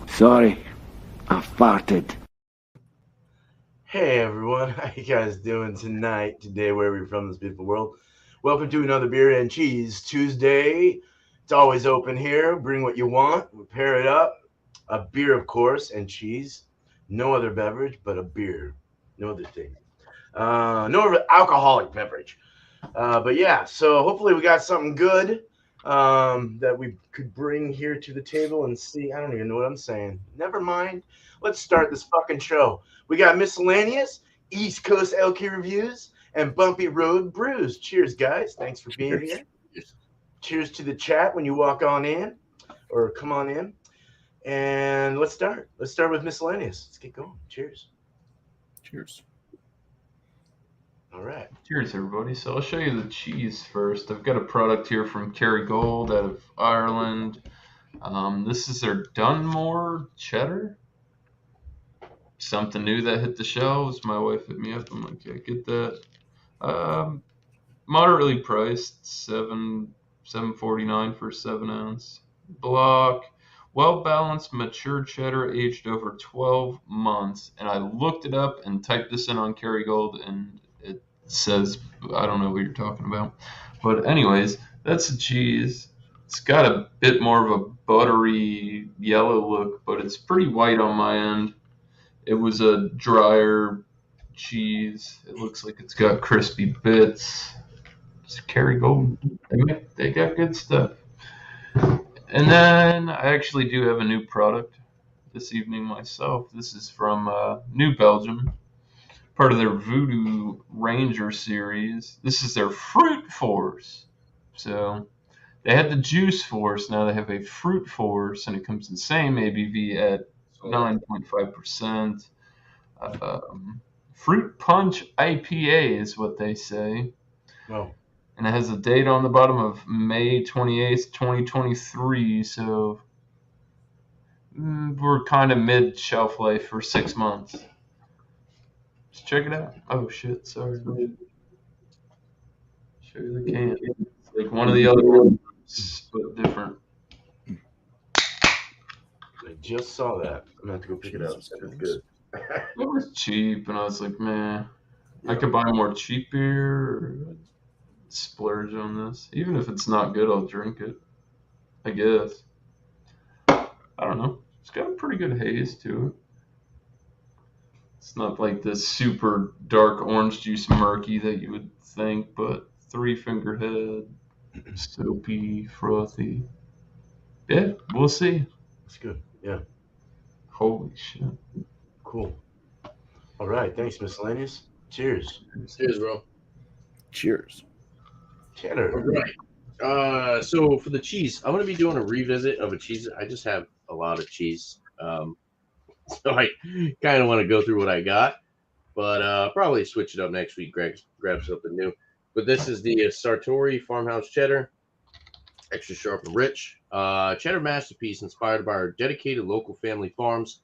Sorry, I farted. Hey everyone, how you guys doing tonight? Today, wherever you're from this beautiful world. Welcome to another Beer and Cheese Tuesday. It's always open here. Bring what you want. We pair it up. A beer, of course, and cheese. No other beverage, but a beer. No other thing. No other alcoholic beverage. But yeah, so hopefully we got something good that we could bring here to the table and see. I don't even know what I'm saying. Never mind. Let's start this fucking show. We got Miscellaneous, East Coast LK Reviews, and Bumpy Road Brews. Cheers, guys. Thanks for being here. Cheers to the chat when you walk on in or come on in. And let's start. Let's start with Miscellaneous. Let's get going. Cheers. Cheers. All right. Cheers, everybody. So I'll show you the cheese first. I've got a product here from Kerrygold out of Ireland. This is their Dunmore cheddar. Something new that hit the shelves. My wife hit me up. I'm like, yeah, get that. Moderately priced, $7.49 for 7 ounce block. Well balanced, mature cheddar aged over 12 months. And I looked it up and typed this in on Kerrygold, and it says, I don't know what you're talking about. But anyways, that's the cheese. It's got a bit more of a buttery yellow look, but it's pretty white on my end. It was a drier cheese. It looks like it's got crispy bits. It's Kerrygold. They got good stuff. And then I actually do have a new product this evening myself. This is from New Belgium, part of their Voodoo Ranger series. This is their Fruit Force. So they had the Juice Force. Now they have a Fruit Force, and it comes in the same ABV at 9.5%. Fruit Punch IPA is what they say. Oh. And it has a date on the bottom of May 28th, 2023. So we're kind of mid shelf life for 6 months. Just check it out. Oh shit, sorry. Show you the can. It's like one of the other ones, but different. I just saw that. I'm going to have to go pick it up. It's good. It was cheap, and I was like, man, I could buy more cheap beer or splurge on this. Even if it's not good, I'll drink it, I guess. I don't know. It's got a pretty good haze to it. It's not like this super dark orange juice murky that you would think, but 3-finger head, soapy, frothy. Yeah, we'll see. It's good. Yeah. Holy shit. Cool. All right. Thanks, Miscellaneous. Cheers. Cheers, bro. Cheers. Cheddar. All right. So for the cheese, I'm going to be doing a revisit of a cheese. I just have a lot of cheese. So I kind of want to go through what I got, but probably switch it up next week, grab something new. But this is the Sartori Farmhouse Cheddar. Extra sharp and rich. Cheddar masterpiece inspired by our dedicated local family farms.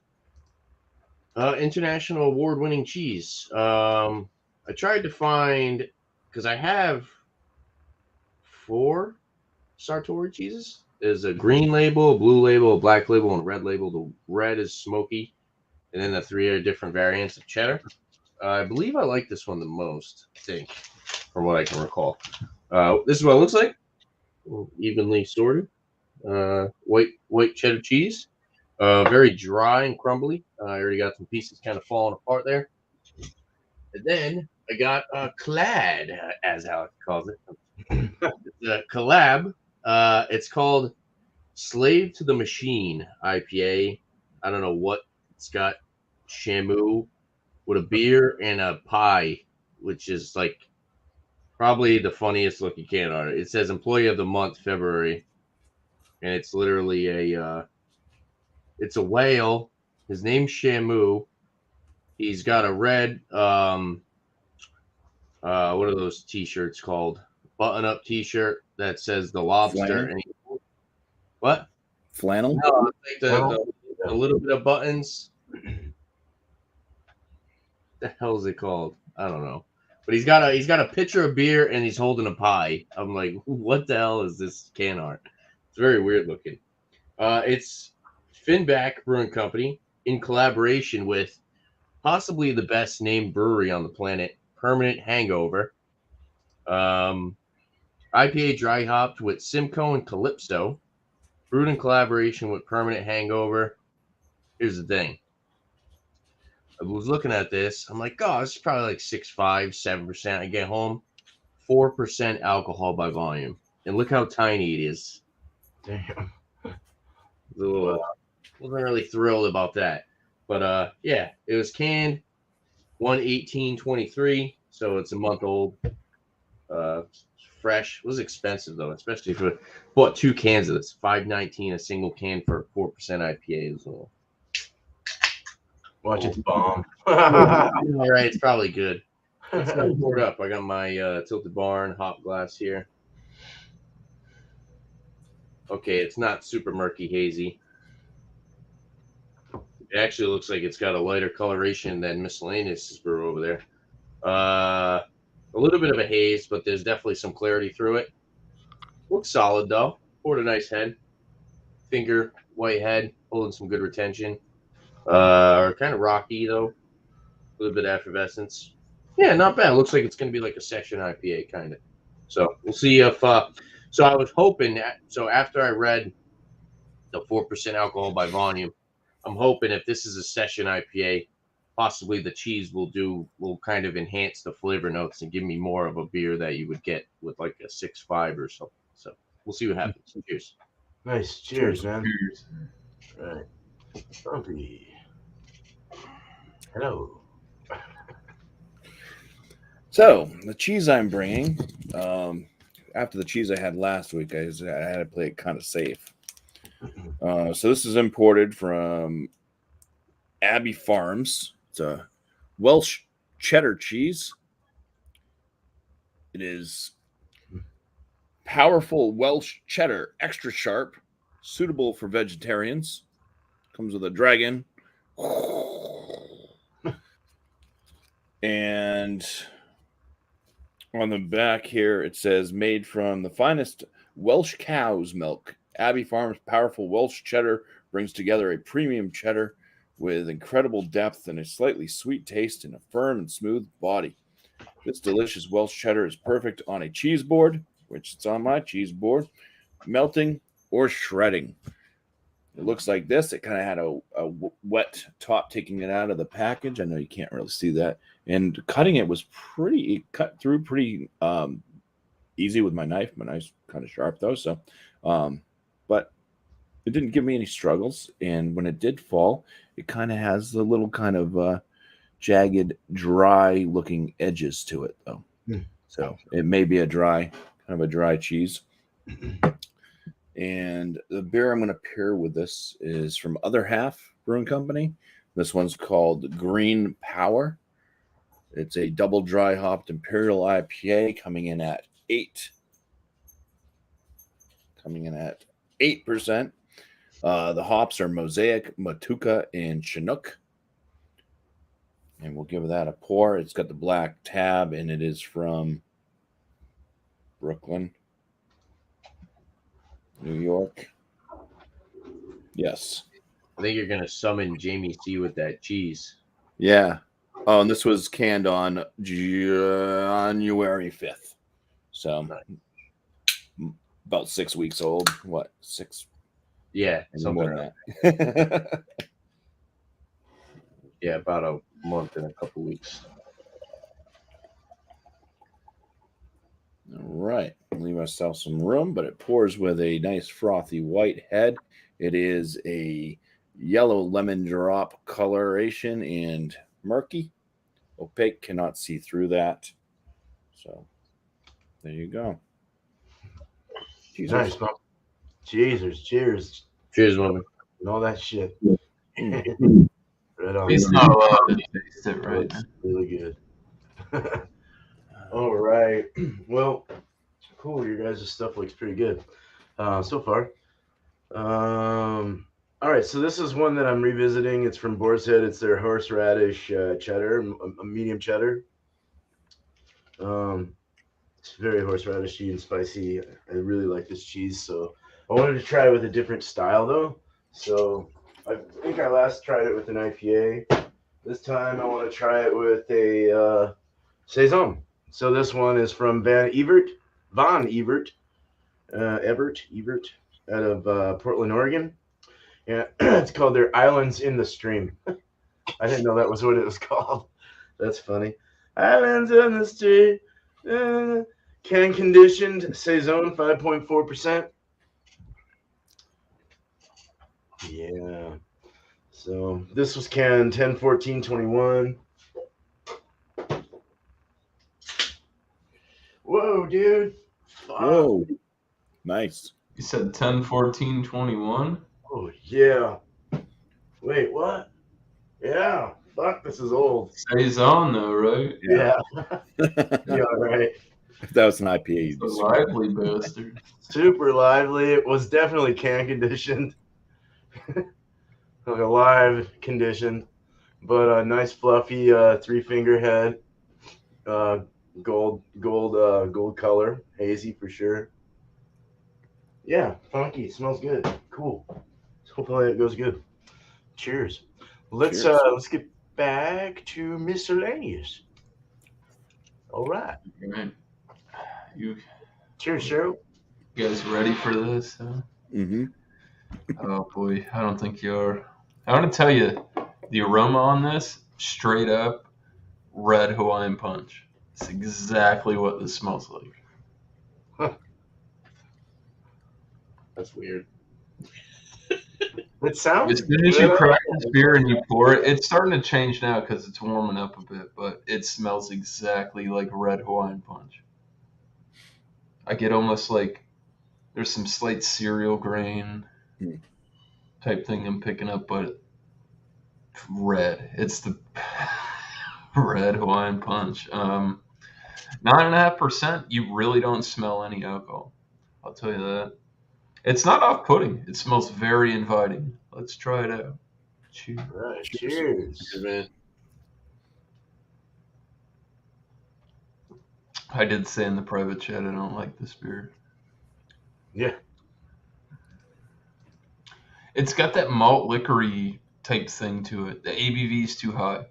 International award-winning cheese. I tried to find, because I have 4 Sartori cheeses. There's a green label, a blue label, a black label, and a red label. The red is smoky, and then the 3 other different variants of cheddar. I believe I like this one the most, I think, from what I can recall. This is what it looks like. Evenly sorted. White cheddar cheese. Very dry and crumbly. I already got some pieces kind of falling apart there. And then I got Clad, as Alex calls it. It's a collab. It's called Slave to the Machine IPA. I don't know what it's got. Shamu with a beer and a pie, which is like probably the funniest looking can on it. It says Employee of the Month, February, and it's literally it's a whale. His name's Shamu. He's got a red what are those t-shirts called? button-up T-shirt that says the lobster. Flannel? And what? Flannel? No, it's like the little bit of buttons. The hell is it called? I don't know. But he's got a pitcher of beer and he's holding a pie. I'm like, what the hell is this can art? It's very weird looking. It's Finback Brewing Company in collaboration with possibly the best named brewery on the planet, Permanent Hangover. IPA dry hopped with Simcoe and Calypso, brewed in collaboration with Permanent Hangover. Here's the thing. I was looking at this. I'm like, oh, this is probably like 6.5, 7%. I get home, 4% alcohol by volume. And look how tiny it is. Damn. Wasn't really thrilled about that. But yeah, it was canned 1/18/23, so it's a month old. Fresh. It was expensive though, especially if you bought 2 cans of this. $5.19 a single can for 4% IPA as well. Watch it bomb. All right, it's probably good. It's not poured up. I got my Tilted Barn hop glass here. Okay, it's not super murky hazy. It actually looks like it's got a lighter coloration than Miscellaneous brew over there. A little bit of a haze, but there's definitely some clarity through it. Looks solid though. Poured a nice head. Finger white head, holding some good retention. Kind of rocky though. A little bit of effervescence. Yeah, not bad. Looks like it's going to be like a session IPA kind of. So we'll see if. So I was hoping. So after I read the 4% alcohol by volume, I'm hoping if this is a session IPA, possibly the cheese will kind of enhance the flavor notes and give me more of a beer that you would get with like a 6.5 or something. So we'll see what happens. Cheers. Nice. Cheers, man. Cheers. Right. Bumpy. Hello. So the cheese I'm bringing, after the cheese I had last week, I had to play it kind of safe. So this is imported from Abbey Farms. It's a Welsh cheddar cheese. It is powerful Welsh cheddar, extra sharp, suitable for vegetarians. Comes with a dragon. And on the back here, it says, made from the finest Welsh cow's milk. Abbey Farms' powerful Welsh cheddar brings together a premium cheddar with incredible depth and a slightly sweet taste and a firm and smooth body. This delicious Welsh cheddar is perfect on a cheese board, which it's on my cheese board, melting or shredding. It looks like this. It kind of had a wet top taking it out of the package. I know you can't really see that. And cutting it was cut through pretty easy with my knife. My knife's kind of sharp though. So, but it didn't give me any struggles. And when it did fall, it kind of has the little kind of jagged, dry looking edges to it though. So it may be kind of a dry cheese. And the beer I'm going to pair with this is from Other Half Brewing Company. This one's called Green Power. It's a double dry hopped Imperial IPA coming in at 8%. The hops are Mosaic, Matuka, and Chinook. And we'll give that a pour. It's got the black tab, and it is from Brooklyn, New York. Yes. I think you're going to summon Jamie C with that cheese. Yeah. Oh, and this was canned on January 5th. So about 6 weeks old. What? 6? Yeah. Something like that. Yeah, about a month and a couple weeks. All right. Leave myself some room, but it pours with a nice frothy white head. It is a yellow lemon drop coloration and murky. Opaque, cannot see through that. So there you go. Nice, man. Cheers. Cheers, woman. And all that shit. Right on. He's not allowed to taste it right now. Really good. All right. Well, Cool. Your guys' stuff looks pretty good so far. All right, so this is one that I'm revisiting. It's from Boar's Head. It's their horseradish cheddar, a medium cheddar. It's very horseradishy and spicy. I really like this cheese, so I wanted to try it with a different style though. So I think I last tried it with an IPA. This time I want to try it with a saison. So this one is from Von Evert, out of Portland, Oregon. Yeah, it's called their Islands in the Stream. I didn't know that was what it was called. That's funny. Islands in the Stream. Can conditioned saison 5.4%. Yeah. So this was canned 10/14/21. Whoa, dude. Fuck. Whoa. Nice. You said 10/14/21? Oh yeah. Wait, what? Yeah. Fuck, this is old. Saison though, right? Yeah. Yeah, right. If that was an IPA, you'd The be smart. lively bastard. Super lively. It was definitely can conditioned. Like a live condition. But a nice fluffy 3-finger head. Gold color. Hazy for sure. Yeah, funky. Smells good. Cool. Hopefully it goes good. Cheers. Let's get back to Miscellaneous. All right. All right. You Cheers, Cheryl. guys ready for this? Mm-hmm. Oh boy, I don't think you are. I want to tell you, the aroma on this, straight up, red Hawaiian punch. It's exactly what this smells like. That's weird. It sounds As soon as you crack this beer and you pour it, it's starting to change now because it's warming up a bit, but it smells exactly like red Hawaiian punch. I get almost like there's some slight cereal grain type thing I'm picking up, but red. It's the red Hawaiian punch. 9.5%. You really don't smell any alcohol. I'll tell you that. It's not off-putting. It smells very inviting. Let's try it out. Cheers. All right, cheers. Cheers, man. I did say in the private chat I don't like this beer. Yeah. It's got that malt liquor-y type thing to it. The ABV is too high.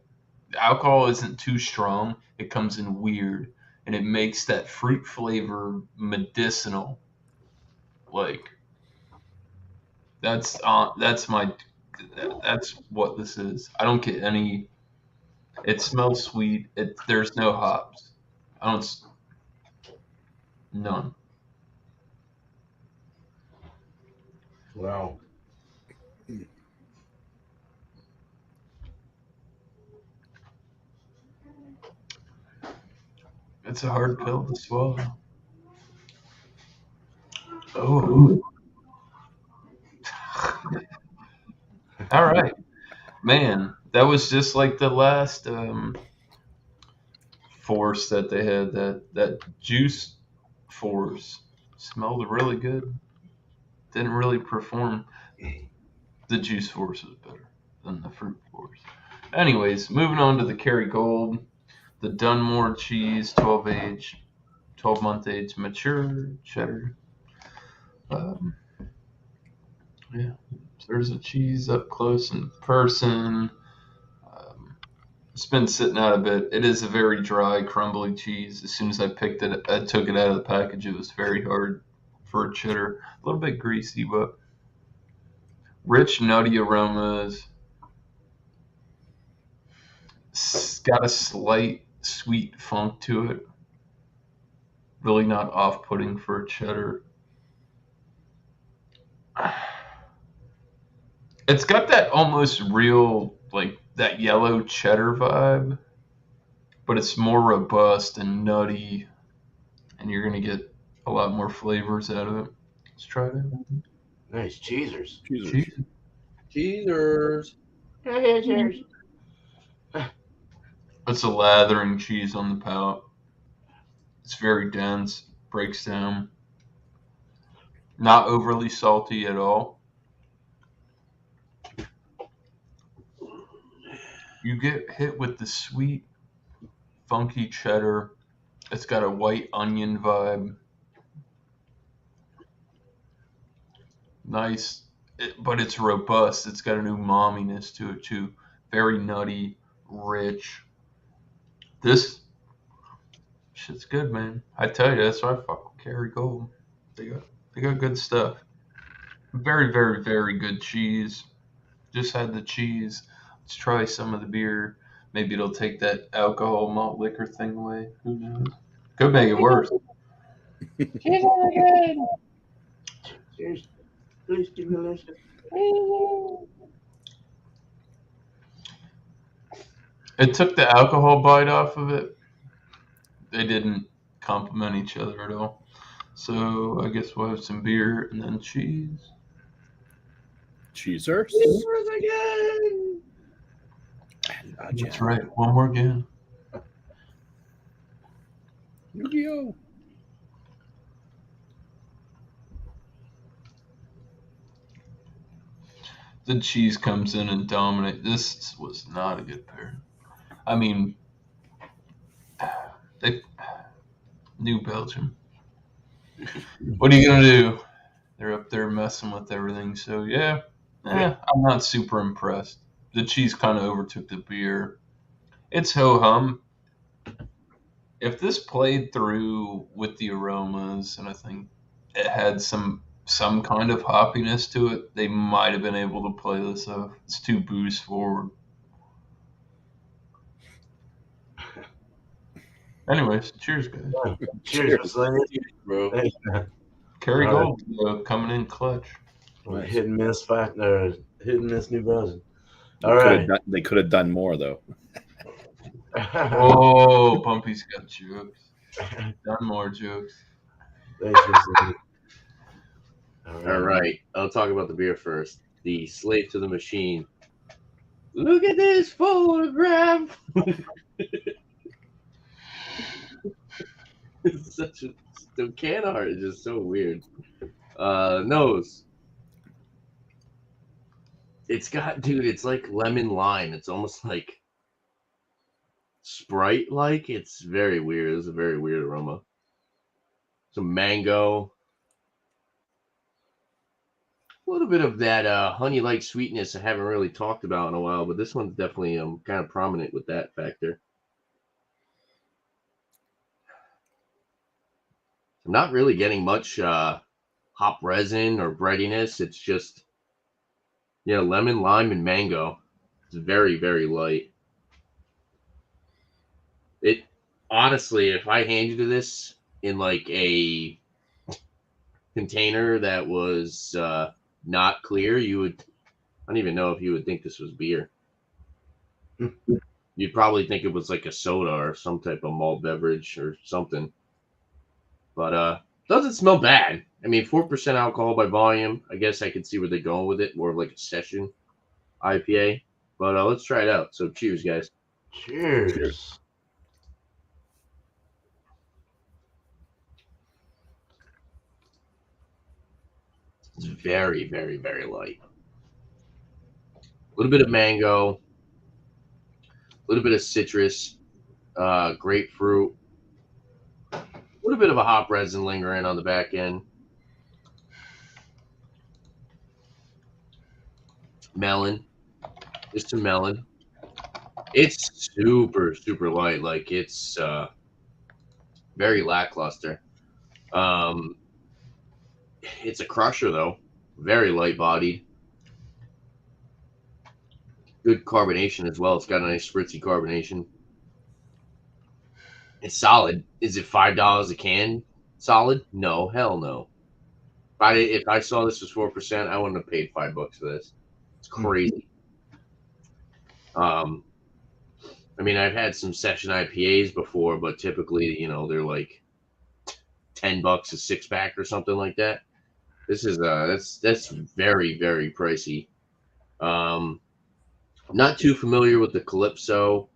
The alcohol isn't too strong. It comes in weird, and it makes that fruit flavor medicinal. Like that's what this is. I don't get any. It smells sweet. There's no hops. None. Wow. It's a hard pill to swallow. Oh. All right. Man, that was just like the last force that they had. That juice force smelled really good. Didn't really perform. The juice force was better than the fruit force. Anyways, moving on to the Kerrygold. The Dunmore cheese, 12-month age, mature cheddar. Yeah, there's a cheese up close in person. It's been sitting out a bit. It is a very dry, crumbly cheese. As soon as I took it out of the package, it was very hard for a cheddar. A little bit greasy, but rich, nutty aromas. It's got a slight sweet funk to it. Really not off-putting for a cheddar. It's got that almost real, like, that yellow cheddar vibe, but it's more robust and nutty, and you're going to get a lot more flavors out of it. Let's try it out. Nice cheesers. Cheers. Cheers. Cheers. It's a lathering cheese on the palate. It's very dense. breaks down. Not overly salty at all. You get hit with the sweet, funky cheddar. It's got a white onion vibe. Nice, but it's robust. It's got an umaminess to it too. Very nutty, rich. This shit's good, man. I tell you, that's why I fuck with Kerrygold. They got good stuff. Very, very, very good cheese. Just had the cheese. Let's try some of the beer. Maybe it'll take that alcohol malt liquor thing away. Who knows? Could make it worse. Cheers. Please give me a listen. It took the alcohol bite off of it. They didn't complement each other at all. So I guess we'll have some beer and then cheese. Cheesers. Again. That's right. One more again. Yu-Gi-Oh! The cheese comes in and dominates. This was not a good pair. I mean, New Belgium. What are you gonna do? They're up there messing with everything. So yeah, I'm not super impressed. The cheese kind of overtook the beer. It's ho hum. If this played through with the aromas, and I think it had some kind of hoppiness to it, they might have been able to play this off. It's too booze forward. Anyways, cheers, guys. Cheers, Miscellaneous. Bro. Thanks, man. Kerrygold coming in clutch. Hit and miss New Belgium. All right. They could have done more though. Oh, Bumpy's got jokes. Done more jokes. Thanks, Miscellaneous. All right. I'll talk about the beer first. The Slave to the Machine. Look at this photograph. It's such a the can art is just so weird. Nose. It's got, dude, it's like lemon lime. It's almost like Sprite like. It's very weird. It's a very weird aroma. Some mango. A little bit of that honey-like sweetness I haven't really talked about in a while, but this one's definitely kind of prominent with that factor. I'm not really getting much hop resin or breadiness. It's just, lemon, lime, and mango. It's very, very light. It honestly, if I handed you this in like a container that was not clear, I don't even know if you would think this was beer. You'd probably think it was like a soda or some type of malt beverage or something. But doesn't smell bad. I mean, 4% alcohol by volume. I guess I could see where they're going with it. More of like a session IPA. But let's try it out. So cheers, guys. Cheers. It's very, very, very light. A little bit of mango. A little bit of citrus. Grapefruit. A little bit of a hop resin lingering on the back end. Melon. Just some melon. It's super, super light. Like, it's very lackluster. It's a crusher, though. Very light-bodied. Good carbonation as well. It's got a nice spritzy carbonation. It's solid. Is it $5 a can solid? No, hell no. If I saw this was 4%, I wouldn't have paid $5 for this. It's crazy. I mean, I've had some session IPAs before, but typically, they're like $10 a 6-pack or something like that. This is that's very, very pricey. Not too familiar with the Calypso.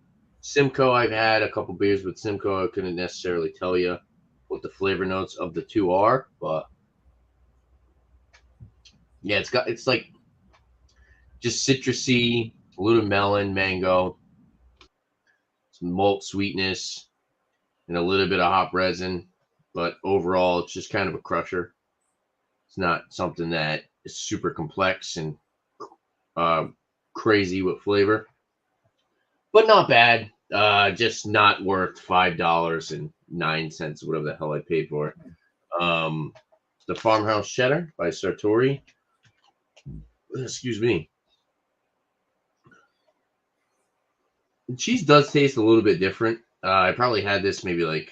Simcoe, I've had a couple beers with Simcoe. I couldn't necessarily tell you. what the flavor notes of the two are, but yeah, it's like just citrusy, a little melon, mango, some malt sweetness, and a little bit of hop resin. But overall, it's just kind of a crusher. It's not something that is super complex and uh, crazy with flavor, but not bad. Just not worth $5.09, whatever the hell I paid for it. The Farmhouse Cheddar by Sartori. Excuse me. The cheese does taste a little bit different. I probably had this maybe like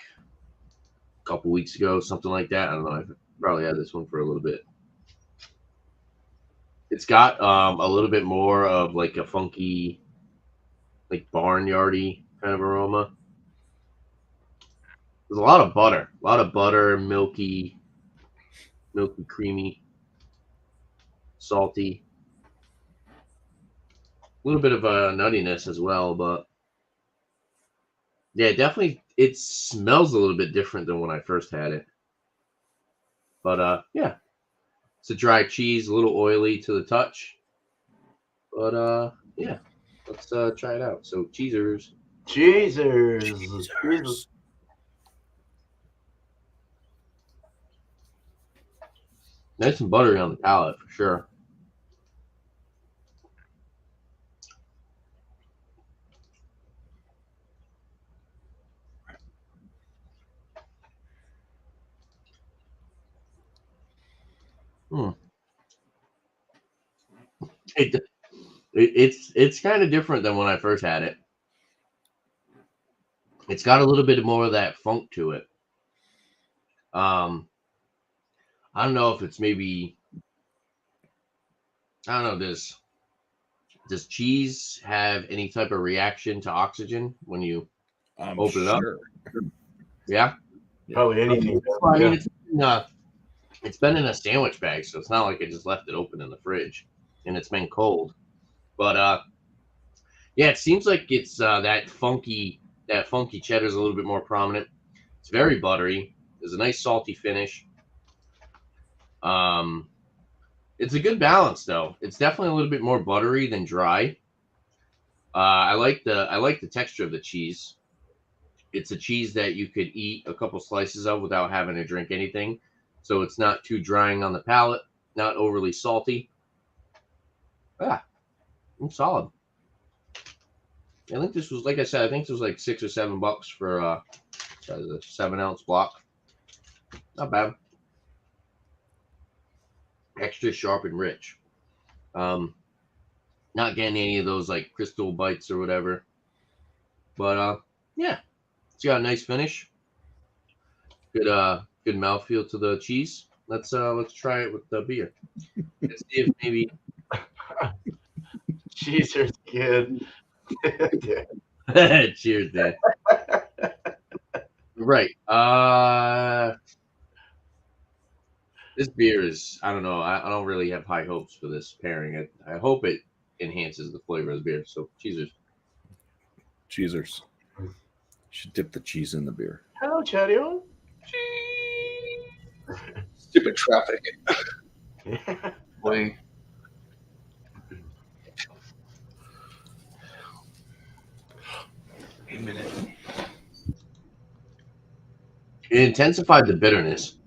a couple weeks ago, something like that. I don't know. I probably had this one for a little bit. It's got a little bit more of like a funky, like barnyardy kind of aroma. There's a lot of butter, milky, creamy, salty. A little bit of a nuttiness as well, but yeah, definitely it smells a little bit different than when I first had it. But yeah, it's a dry cheese, a little oily to the touch. But yeah, let's try it out. So cheesers. Jesus. Nice and buttery on the palate for sure. It, it's kind of different than when I first had it. It's got a little bit more of that funk to it. I don't know if it's maybe I don't know. Does cheese have any type of reaction to oxygen when you open it up? Yeah, Probably anything. I mean, it's been in a sandwich bag, so it's not like I just left it open in the fridge and it's been cold. But yeah, it seems like it's that funky cheddar is a little bit more prominent. It's very buttery. There's a nice salty finish. It's a good balance though. It's definitely a little bit more buttery than dry. I like the texture of the cheese. It's a cheese that you could eat a couple slices of without having to drink anything. So it's not too drying on the palate, not overly salty. Yeah, it's solid. I think this was, like I said, I think this was like $6 or $7 for a 7-ounce block. Not bad. Extra sharp and rich. Not getting any of those like crystal bites or whatever. But yeah, it's got a nice finish. Good mouthfeel to the cheese. Let's try it with the beer. Let's see if maybe Cheeser's good. cheers, Dan. Right. This beer is, I don't know. I don't really have high hopes for this pairing. I hope it enhances the flavor of the beer. So cheesers. Cheesers. You should dip the cheese in the beer. Hello, Chadeo. Stupid traffic. Boy. A minute. It intensified the bitterness.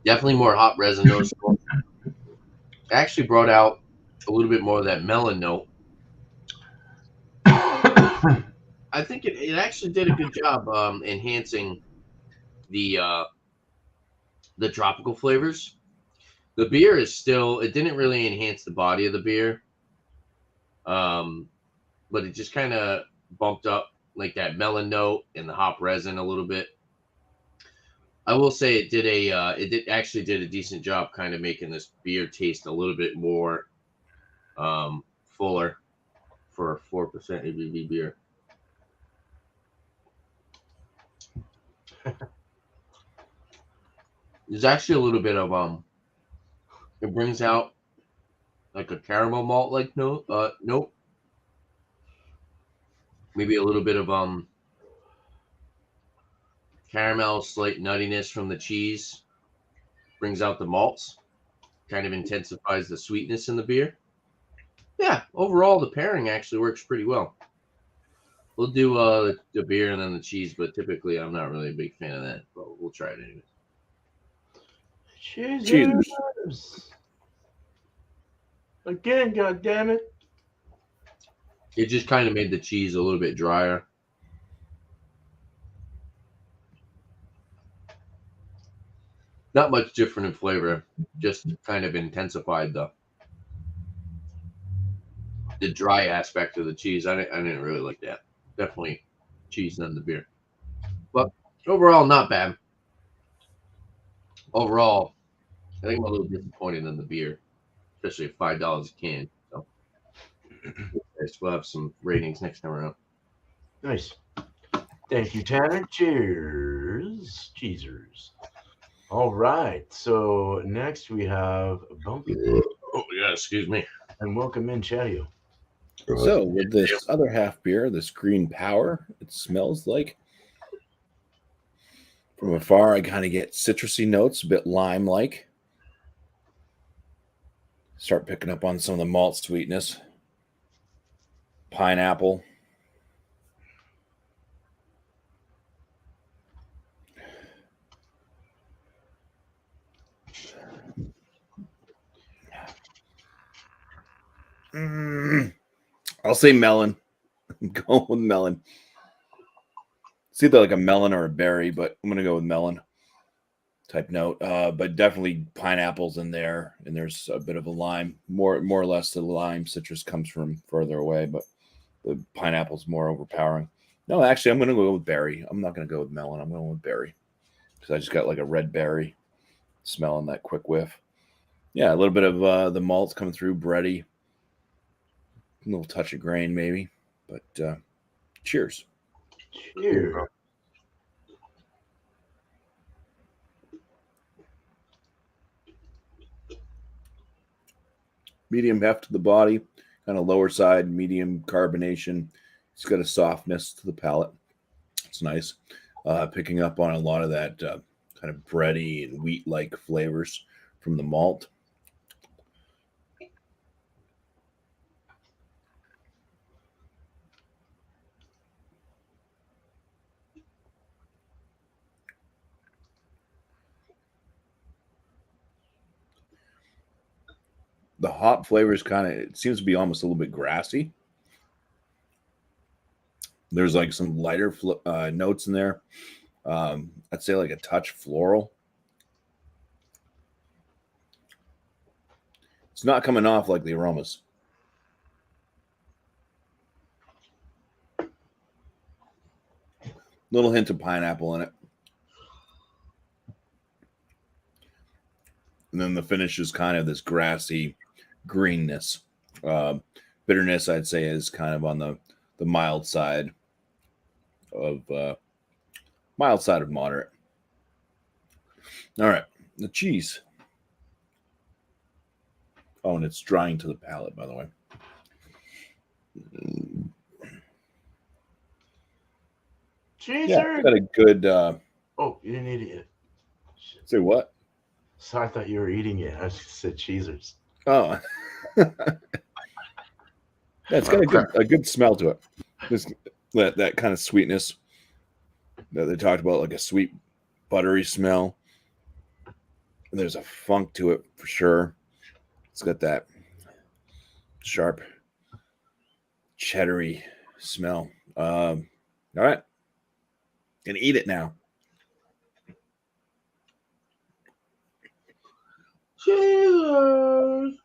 Definitely more hop resin notes. It actually brought out a little bit more of that melon note. I think it actually did a good job enhancing the tropical flavors. The beer is still, it didn't really enhance the body of the beer, but it just kind of bumped up like that melon note and the hop resin a little bit. I will say it did actually did a decent job kind of making this beer taste a little bit more fuller for a 4% ABV beer. There's actually a little bit of it brings out like a caramel malt like note. Nope. Maybe a little bit of caramel, slight nuttiness from the cheese brings out the malts, kind of intensifies the sweetness in the beer. Yeah, overall the pairing actually works pretty well. We'll do the beer and then the cheese, but typically I'm not really a big fan of that, but we'll try it anyway. Cheers. Again, goddammit. It just kind of made the cheese a little bit drier. Not much different in flavor, just kind of intensified the dry aspect of the cheese. I didn't really like that. Definitely cheese than the beer. But overall, not bad. Overall, I think I'm a little disappointed in the beer, especially at $5 a can. So I still have some ratings next time around. Nice. Thank you, Tanner. Cheers. Cheesers. All right. So next we have Bumpy. Oh, yeah, excuse me. And welcome in, Chadeo. So with this other half beer, this Green Power, it smells like, from afar, I kind of get citrusy notes, a bit lime-like. Start picking up on some of the malt sweetness. Pineapple. I'll say melon. I'm going with melon. It's either like a melon or a berry, but I'm going to go with melon type note. But definitely pineapples in there, and there's a bit of a lime. More or less the lime citrus comes from further away, but the pineapple's more overpowering. No, actually, I'm going to go with berry. I'm not going to go with melon. I'm going with berry because I just got like a red berry smell in that quick whiff. Yeah, a little bit of the malts coming through, bready. A little touch of grain maybe, but cheers. Cheers. Medium heft to the body, kind of lower side, medium carbonation. It's got a softness to the palate. It's nice. Picking up on a lot of that kind of bready and wheat-like flavors from the malt. The hop flavor is kind of, it seems to be almost a little bit grassy. There's like some lighter notes in there. I'd say like a touch floral. It's not coming off like the aromas. Little hint of pineapple in it. And then the finish is kind of this grassy greenness. Bitterness, I'd say, is kind of on the mild side of moderate. All right, the cheese. Oh, and it's drying to the palate, by the way. Cheeser. Yeah, got a good. Oh, you didn't eat it yet. Shit. Say what? So I thought you were eating it. I just said cheesers. Oh, yeah, it's got a good smell to it. Just that kind of sweetness that they talked about, like a sweet, buttery smell. And there's a funk to it for sure. It's got that sharp, cheddary smell. All right, gonna eat it now. Cheers.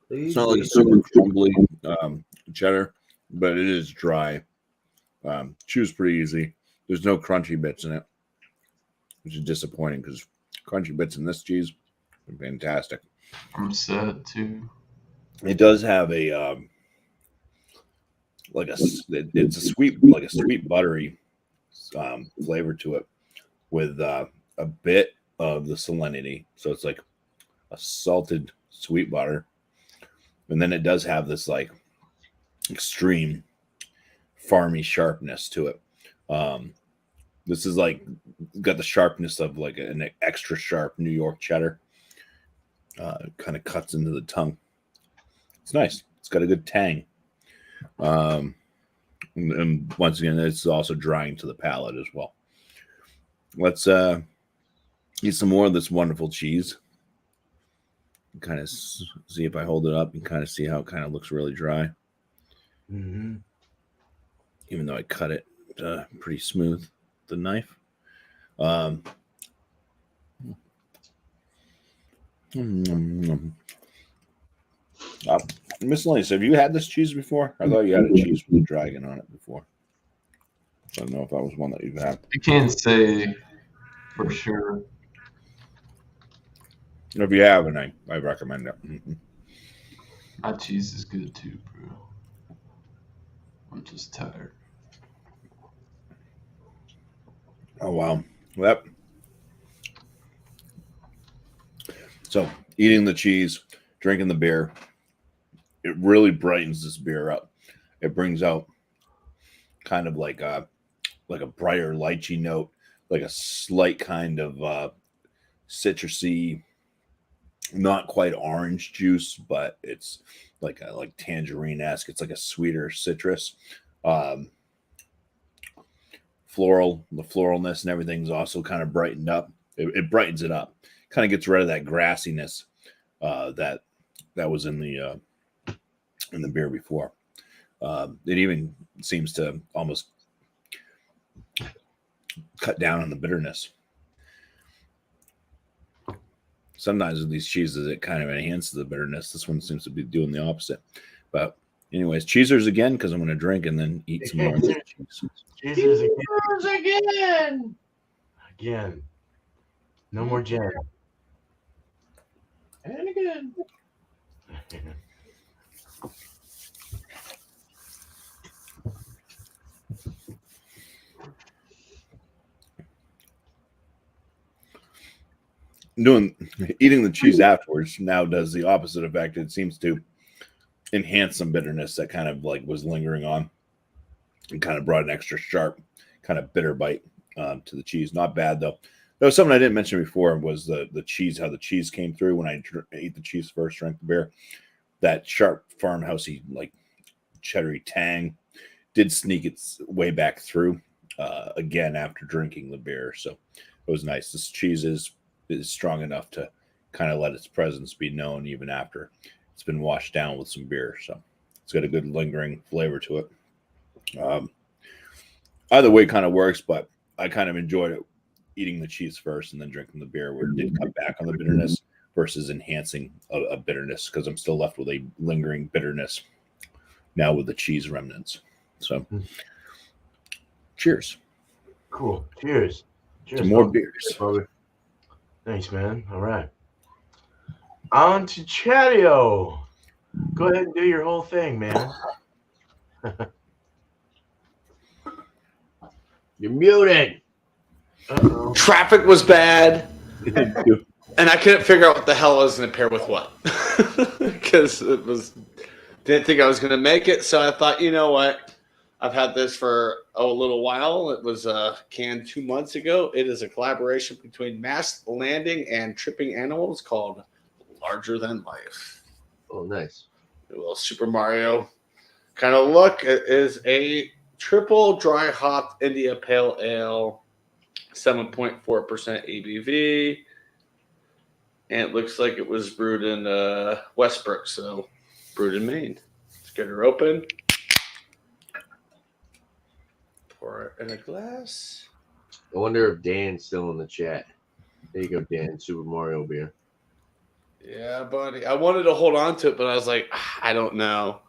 It's not like a super crumbly cheddar, but it is dry. Chews pretty easy. There's no crunchy bits in it, which is disappointing because crunchy bits in this cheese are fantastic. I'm sad too. It does have a it's a sweet buttery flavor to it with a bit of the salinity. So it's like a salted sweet butter. And then it does have this like extreme farmy sharpness to it. This is like got the sharpness of like an extra sharp New York cheddar. Kind of cuts into the tongue. It's nice. It's got a good tang. And once again, it's also drying to the palate as well. Let's eat some more of this wonderful cheese. Kind of see if I hold it up and kind of see how it kind of looks really dry. Mm-hmm. Even though I cut it pretty smooth with the knife. Miscellaneous, have you had this cheese before? I thought you had a cheese with a dragon on it before. I don't know if that was one that you've had. I can't say for sure. If you have, and I recommend it. Mm-hmm. My cheese is good too, bro. I'm just tired. Oh, wow. Yep. So, eating the cheese, drinking the beer, it really brightens this beer up. It brings out kind of like a brighter lychee note, like a slight kind of citrusy, not quite orange juice, but it's like tangerine-esque. It's like a sweeter citrus. Floral, the floralness and everything's also kind of brightened up. It brightens it up. Kind of gets rid of that grassiness that was in the beer before. It even seems to almost cut down on the bitterness. Sometimes with these cheeses, it kind of enhances the bitterness. This one seems to be doing the opposite. But anyways, cheesers again, because I'm going to drink and then eat some more of this cheese. Cheesers again. Again. No more jam. And again. Eating the cheese afterwards now does the opposite effect. It seems to enhance some bitterness that kind of like was lingering on, and kind of brought an extra sharp, kind of bitter bite to the cheese. Not bad though. There was something I didn't mention before was the cheese. How the cheese came through when I ate the cheese first, drank the beer. That sharp farmhousey like cheddary tang did sneak its way back through again after drinking the beer. So it was nice. This cheese is strong enough to kind of let its presence be known even after it's been washed down with some beer. So it's got a good lingering flavor to it. Either way kind of works, but I kind of enjoyed it eating the cheese first and then drinking the beer, where it did cut back on the bitterness versus enhancing a bitterness, because I'm still left with a lingering bitterness now with the cheese remnants. So cheers. Cool. Cheers. Cheers. Some more beers. Nice, man. All right. On to Chadeo. Go ahead and do your whole thing, man. You're muted. Uh-oh. Traffic was bad, and I couldn't figure out what the hell I was going to pair with what. Because didn't think I was going to make it, so I thought, you know what? I've had this for a little while. It was canned 2 months ago. It is a collaboration between Mass Landing and Tripping Animals called Larger Than Life. Oh, nice. A little Super Mario kind of look. It is a triple dry hopped India Pale Ale, 7.4% ABV. And it looks like it was brewed in Westbrook, so brewed in Maine. Let's get her open. Pour it in a glass. I wonder if Dan's still in the chat. There you go, Dan. Super Mario beer. Yeah, buddy. I wanted to hold on to it, but I was like, I don't know.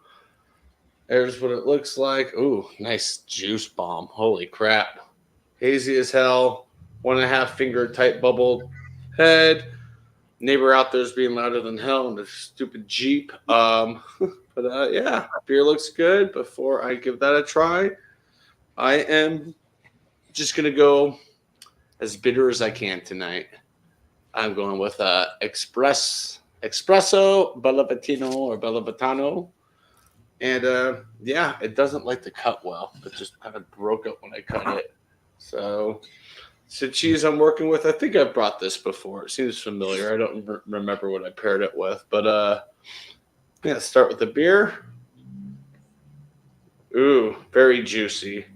There's what it looks like. Ooh, nice juice bomb. Holy crap. Hazy as hell. 1.5 finger tight bubbled head. Neighbor out there's being louder than hell in the stupid Jeep. But yeah, beer looks good. Before I give that a try, I am just going to go as bitter as I can tonight. I'm going with Espresso Bellavatino or Bellavatano. And yeah, it doesn't like to cut well. It just kind of broke up when I cut it. So it's a cheese I'm working with. I think I've brought this before. It seems familiar. I don't remember what I paired it with. But yeah, start with the beer. Ooh, very juicy.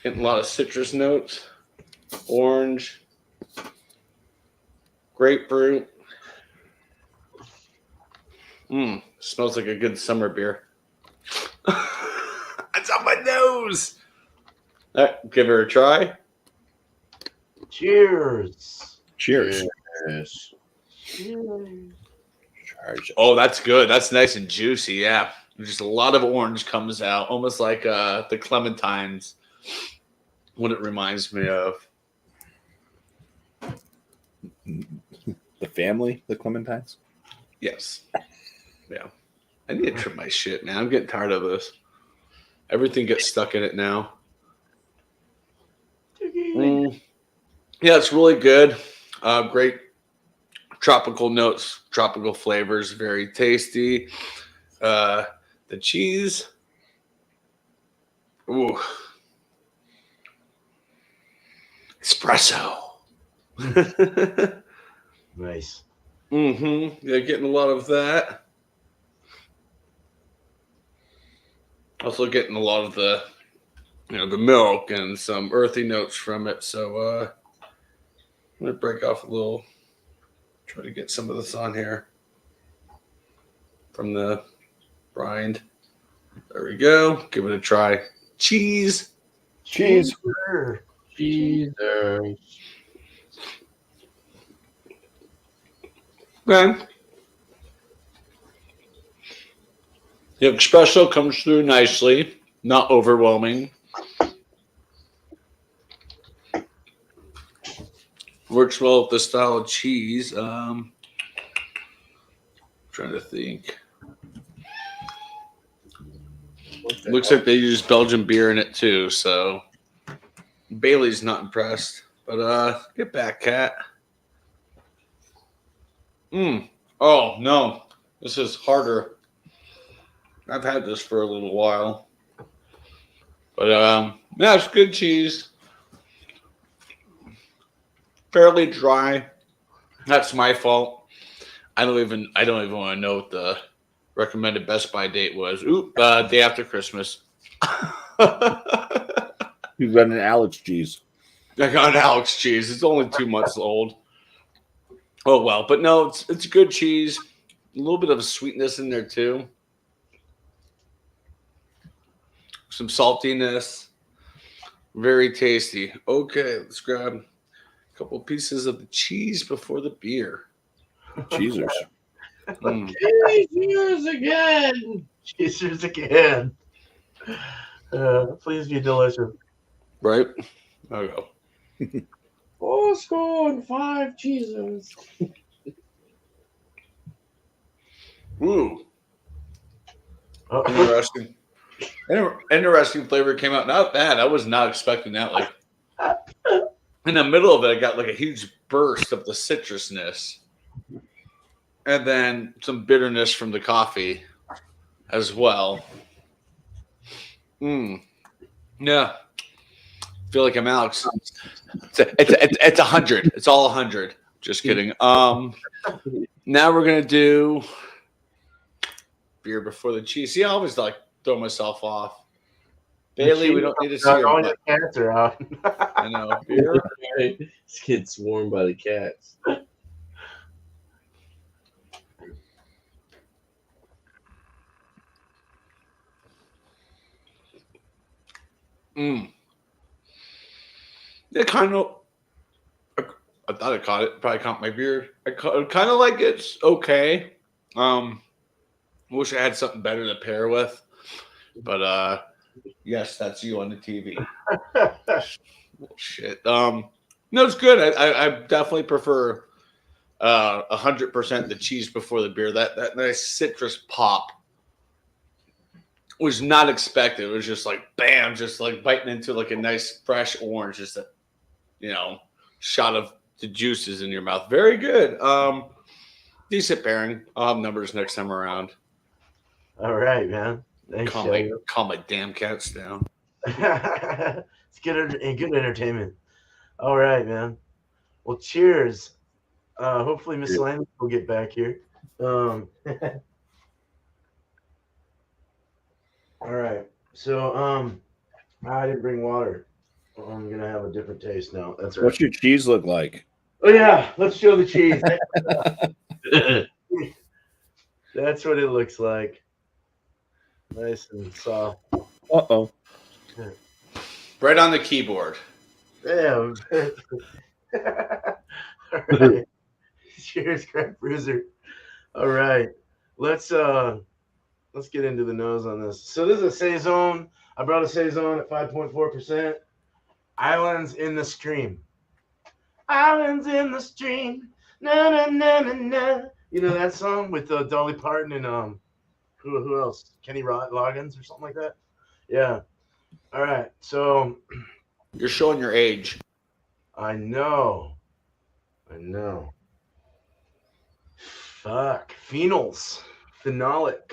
Getting a lot of citrus notes. Orange. Grapefruit. Smells like a good summer beer. It's on my nose. All right, give her a try. Cheers. Cheers. Yes. Charge. Oh, that's good. That's nice and juicy. Yeah. Just a lot of orange comes out, almost like the clementines. What it reminds me of. The family, the Clementines. Yes. Yeah. I need to trim my shit, man. I'm getting tired of this. Everything gets stuck in it now. Yeah, it's really good. Great tropical notes, tropical flavors, very tasty. The cheese. Ooh. Espresso. Nice. Yeah, getting a lot of that. Also getting a lot of the, the milk and some earthy notes from it. So I'm gonna break off a little. Try to get some of this on here from the rind. There we go. Give it a try. Cheese. Cheese. Cheese. Okay. The espresso comes through nicely, not overwhelming. Works well with the style of cheese. Trying to think. Looks like they use Belgian beer in it too, so Bailey's not impressed. But get back, cat. Oh no, this is harder. I've had this for a little while, but yeah, it's good cheese. Fairly dry. That's my fault. I don't even want to know what the recommended Best Buy date was. Day after Christmas. You've got an Alex cheese. I got an Alex cheese. It's only 2 months old. Oh well, but no, it's good cheese. A little bit of a sweetness in there too. Some saltiness. Very tasty. Okay, let's grab a couple pieces of the cheese before the beer. Cheesers. Cheers again. Cheers again. Please be delicious. Right? There we go. 4 score and 5 cheeses. Ooh. Oh, Interesting. Interesting flavor came out. Not bad. I was not expecting that. Like in the middle of it, I got like a huge burst of the citrusness. And then some bitterness from the coffee as well. Yeah. Feel like I'm Alex. It's 100. It's all 100. Just kidding. Now we're gonna do beer before the cheese. See, I always like throw myself off. Bailey, we don't need to see your all butt. your cats are out. I know. Beer. This kid's swarmed by the cats. It kind of. I thought I caught it. Probably caught my beard. I kind of like it's okay. Wish I had something better to pair with, but yes, that's you on the TV. Shit. No, it's good. I definitely prefer 100% the cheese before the beer. That nice citrus pop was not expected. It was just like bam, just like biting into like a nice fresh orange, just a shot of the juices in your mouth. Very good. Decent pairing. I'll have numbers next time around. All right, man. Thanks, Calm my damn cats down. It's good entertainment. All right, man. Well, cheers. Hopefully Miscellaneous will get back here. All right. So I didn't bring water. I'm gonna have a different taste now. That's right. What's your cheese look like? Oh yeah, let's show the cheese. That's what it looks like. Nice and soft. Uh-oh. Right on the keyboard. Damn. All right. Cheers, Craft Bruiser. All right. Let's get into the nose on this. So this is a Saison. I brought a Saison at 5.4%. Islands in the Stream. Islands in the Stream. Na na na na na. You know that song with Dolly Parton and who else? Kenny Loggins or something like that? Yeah. All right. So You're showing your age. I know. Fuck. Phenolic.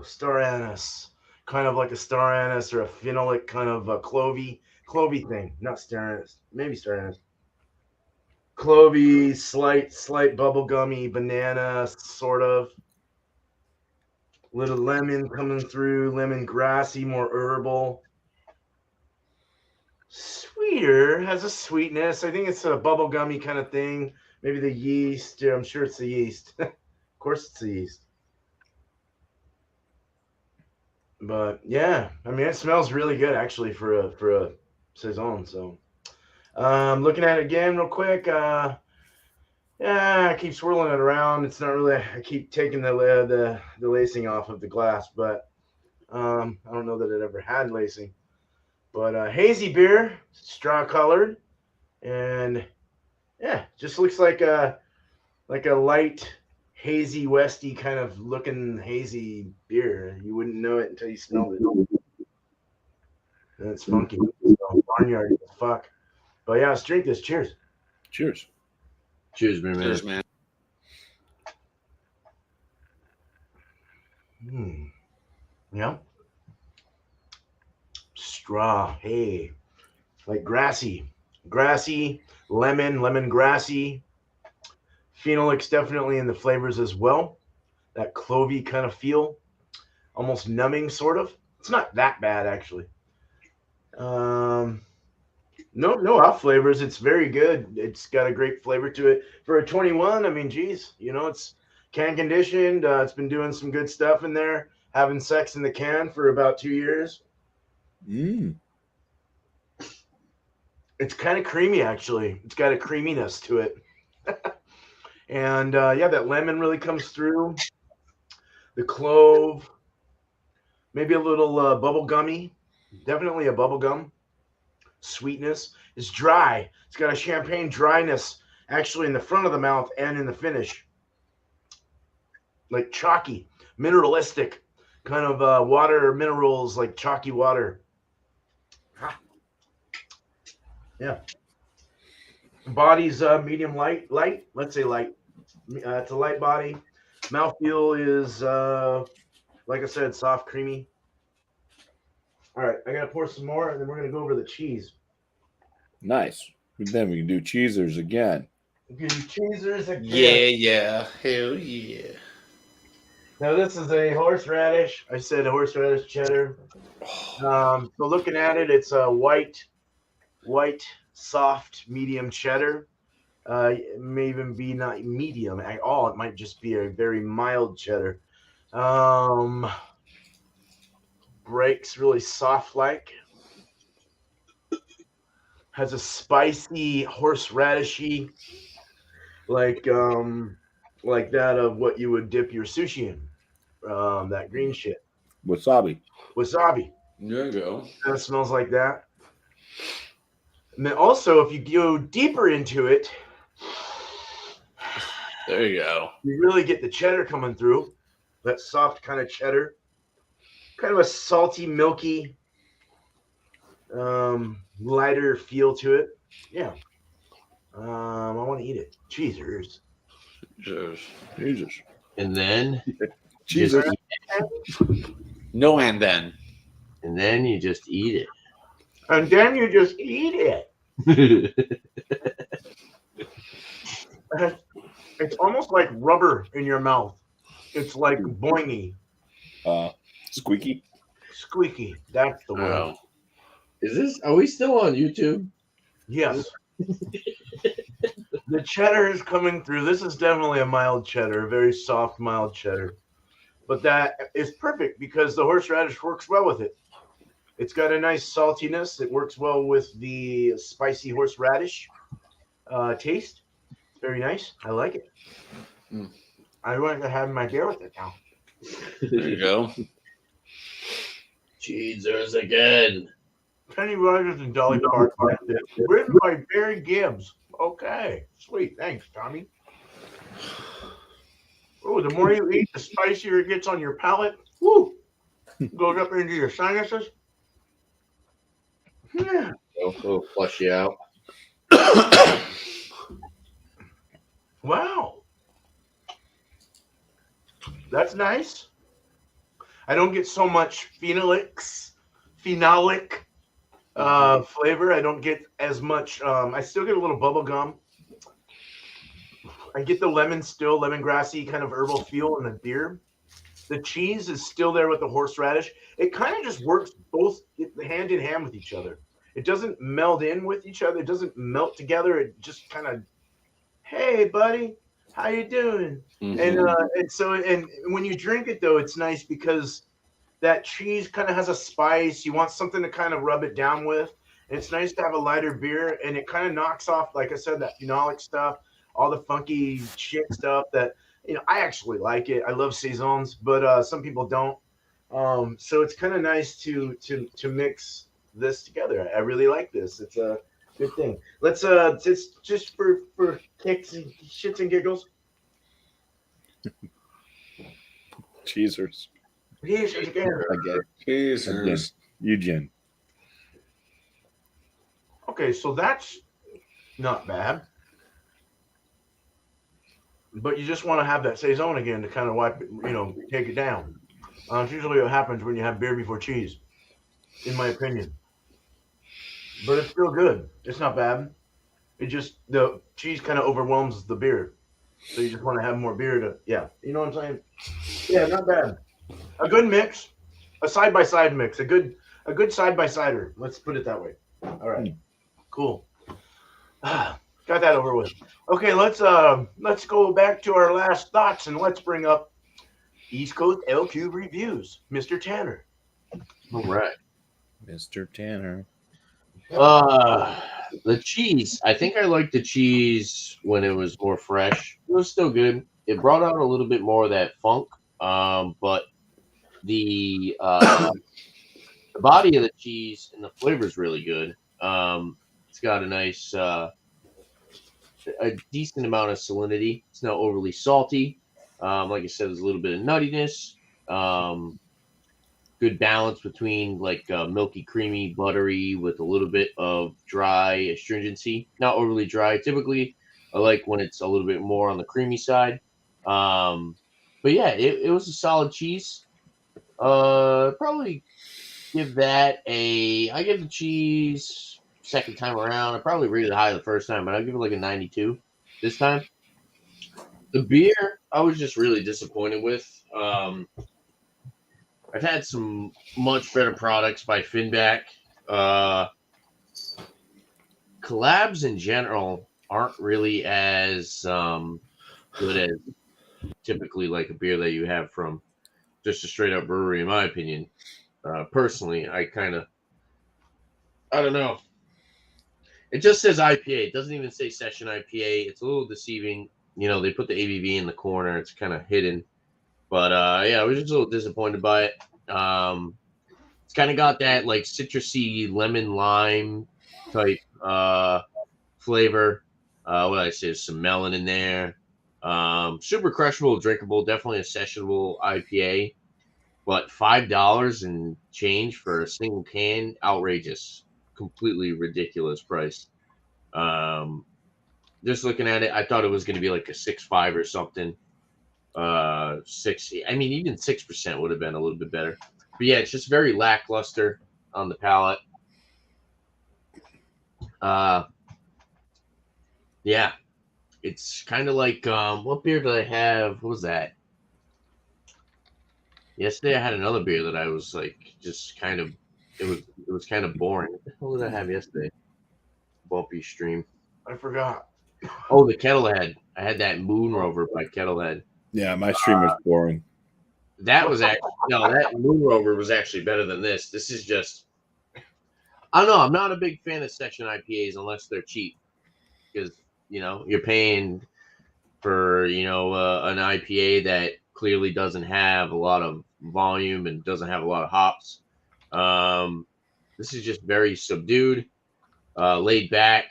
Star anise. Kind of like a star anise or a phenolic kind of a clovey thing. Not star anise. Maybe star anise. Clovey, slight bubblegummy, banana, sort of. Little lemon coming through, lemon grassy, more herbal. Sweeter, has a sweetness. I think it's a bubblegummy kind of thing. Maybe the yeast. Yeah, I'm sure it's the yeast. Of course it's the yeast. But yeah, I mean it smells really good actually for a Saison. So looking at it again real quick. Yeah, I keep swirling it around. It's not really. I keep taking the lacing off of the glass, but I don't know that it ever had lacing. But hazy beer, straw colored, and yeah, just looks like a light hazy westy kind of looking hazy beer. You wouldn't know it until you smelled it. And it's funky. So, barnyard as fuck. But yeah, let's drink this. Cheers. Cheers. Cheers, man. Cheers, man. Yeah. Straw. Hey. Like grassy, lemon grassy. Phenolics definitely in the flavors as well. That clovey kind of feel, almost numbing sort of. It's not that bad actually. No off flavors. It's very good. It's got a great flavor to it for a 21. I mean, geez, it's can conditioned. It's been doing some good stuff in there. Having sex in the can for about 2 years. It's kind of creamy, actually. It's got a creaminess to it. And yeah, that lemon really comes through. The clove, maybe a little bubble gummy. Definitely a bubble gum. Sweetness. It's dry. It's got a champagne dryness, actually, in the front of the mouth and in the finish. Like chalky, mineralistic, kind of water minerals, like chalky water. Yeah. Body's medium light. Let's say light. It's a light body. Mouthfeel is, like I said, soft, creamy. All right, I gotta pour some more, and then we're gonna go over the cheese. Nice. Then we can do cheesers again. Do cheesers again. Yeah. Hell yeah. Now this is a horseradish. I said a horseradish cheddar. So looking at it, it's a white, soft, medium cheddar. It may even be not medium at all. It might just be a very mild cheddar. Breaks really soft like. Has a spicy horseradishy, like that of what you would dip your sushi in. That green shit. Wasabi. There you go. Kind of smells like that. And then also, if you go deeper into it, There you go. you really get the cheddar coming through. That soft kind of cheddar. Kind of a salty, milky. lighter feel to it. Yeah. I want to eat it. Cheezers. Jesus. And then Jesus. just No, and then. and then you just eat And then you just eat it. it. It's almost like rubber in your mouth. It's like boingy, Squeaky. squeaky. That's the word. Wow. Are we still on YouTube? Yes. The cheddar is coming through. This is definitely a mild cheddar, a very soft, mild cheddar. But that is perfect because the horseradish works well with it. It's got a nice saltiness. It works well with the spicy horseradish taste. It's very nice. I like it. Mm. I want to have my beer with it now. There you go. Cheezers again. Kenny Rogers and Dolly Parton. Written by Barry Gibbs. Okay, sweet. Thanks, Tommy. Oh, the more you eat, the spicier it gets on your palate. Woo! Goes up into your sinuses. Yeah. It'll flush you out. Wow. That's nice. I don't get so much phenolic flavor. I don't get as much. I still get a little bubble gum. I get the lemongrassy kind of herbal feel in the beer. The cheese is still there with the horseradish. It kind of just works both hand in hand with each other. It doesn't meld in with each other. It doesn't melt together. It just kind of, hey, buddy, how you doing? Mm-hmm. And when you drink it though, it's nice because that cheese kind of has a spice. You want something to kind of rub it down with. And it's nice to have a lighter beer, and it kind of knocks off, like I said, that phenolic stuff, all the funky shit stuff that I actually like it. I love saisons, but some people don't. So it's kind of nice to mix this together. I really like this. It's a good thing. Let's just for kicks and shits and giggles. Cheezers. Cheezers again. Again. Jesus. Eugene. Okay, so that's not bad. But you just want to have that saison again to kind of wipe it, take it down. It's usually what happens when you have beer before cheese, in my opinion. But it's still good. It's not bad. It just, the cheese kind of overwhelms the beer. So you just want to have more beer to, you know what I'm saying? Yeah, not bad. A good mix, a side-by-side mix, a good side-by-sider. Let's put it that way. All right, cool. Got that over with. Okay, let's go back to our last thoughts and let's bring up East Coast L Cube reviews. Mr. Tanner. All right. Mr. Tanner. The cheese. I think I liked the cheese when it was more fresh. It was still good. It brought out a little bit more of that funk. But the body of the cheese and the flavor is really good. It's got a nice, a decent amount of salinity. It's not overly salty. Like I said, there's a little bit of nuttiness. Good balance between like milky, creamy, buttery with a little bit of dry astringency. Not overly dry. Typically, I like when it's a little bit more on the creamy side. But yeah, it was a solid cheese. Probably give that I give the cheese second time around. I probably rated it high the first time, but I'll give it like a 92 this time. The beer, I was just really disappointed with. I've had some much better products by Finback. Collabs in general aren't really as good as typically like a beer that you have from just a straight up brewery, in my opinion. Personally, I don't know. It just says IPA. It doesn't even say session IPA. It's a little deceiving. They put the ABV in the corner. It's kind of hidden. But yeah, I was just a little disappointed by it. It's kind of got that like citrusy lemon lime type flavor. What I say, there's some melon in there. Super crushable, drinkable, definitely a sessionable IPA. But $5 and change for a single can, outrageous. completely ridiculous price. Just looking at it, I thought it was going to be like a 6.5 or something. 6. I mean, even 6% would have been a little bit better. But yeah, it's just very lackluster on the palate. Yeah, it's kind of like what beer did I have? What was that? Yesterday I had another beer that I was like just kind of it was kind of boring. What the hell did I have yesterday? Bumpy stream. I forgot. Oh, the Kettlehead. I had that Moon Rover by Kettlehead. Yeah, my stream was boring. That was actually that Moon Rover was actually better than this. This is just I don't know. I'm not a big fan of session IPAs unless they're cheap because you're paying for an IPA that clearly doesn't have a lot of volume and doesn't have a lot of hops. This is just very subdued, laid back.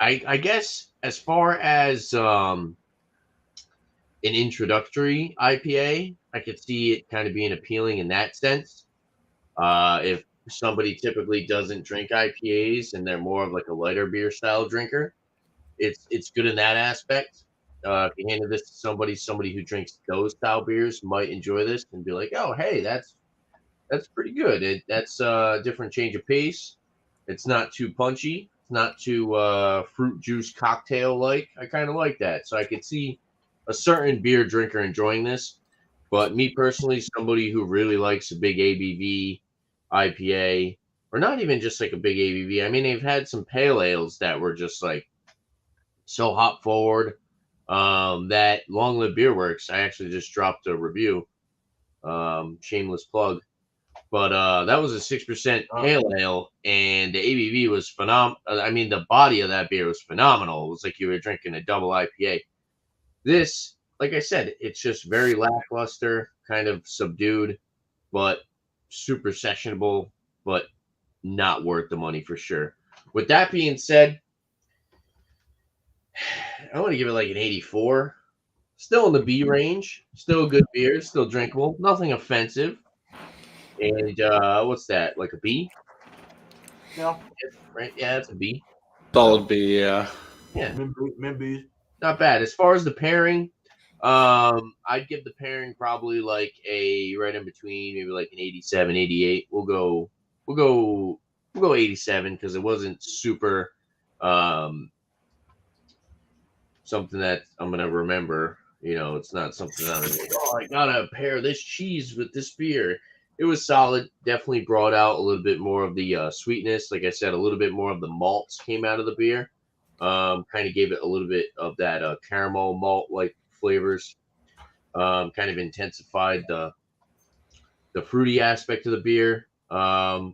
I guess as far as an introductory IPA, I could see it kind of being appealing in that sense. If somebody typically doesn't drink IPAs and they're more of like a lighter beer style drinker, it's good in that aspect. If you handed this to somebody who drinks those style beers might enjoy this and be like, oh, hey, that's pretty good. That's a different change of pace. It's not too punchy. It's not too fruit juice cocktail like. I kind of like that. So I could see a certain beer drinker enjoying this. But me personally, somebody who really likes a big ABV IPA, or not even just like a big ABV. I mean, they've had some pale ales that were just like so hop forward. That Long Live Beer Works, I actually just dropped a review. Shameless plug. But that was a 6% pale ale, and the ABV was phenomenal. I mean, the body of that beer was phenomenal. It was like you were drinking a double IPA. This, like I said, it's just very lackluster, kind of subdued, but super sessionable, but not worth the money for sure. With that being said, I want to give it like an 84. Still in the B range. Still a good beer. Still drinkable. Nothing offensive. And what's that? Like a B? No. Right? Yeah, that's a B. Solid B, yeah. Yeah, Maybe. not bad. As far as the pairing, I'd give the pairing probably like a right in between, maybe like an 87, 88. We'll go 87 because it wasn't super something that I'm gonna remember. It's not something that I'm like, oh, I gotta pair this cheese with this beer. It was solid. Definitely brought out a little bit more of the sweetness. Like I said, a little bit more of the malts came out of the beer. Kind of gave it a little bit of that caramel malt like flavors. Kind of intensified the fruity aspect of the beer. But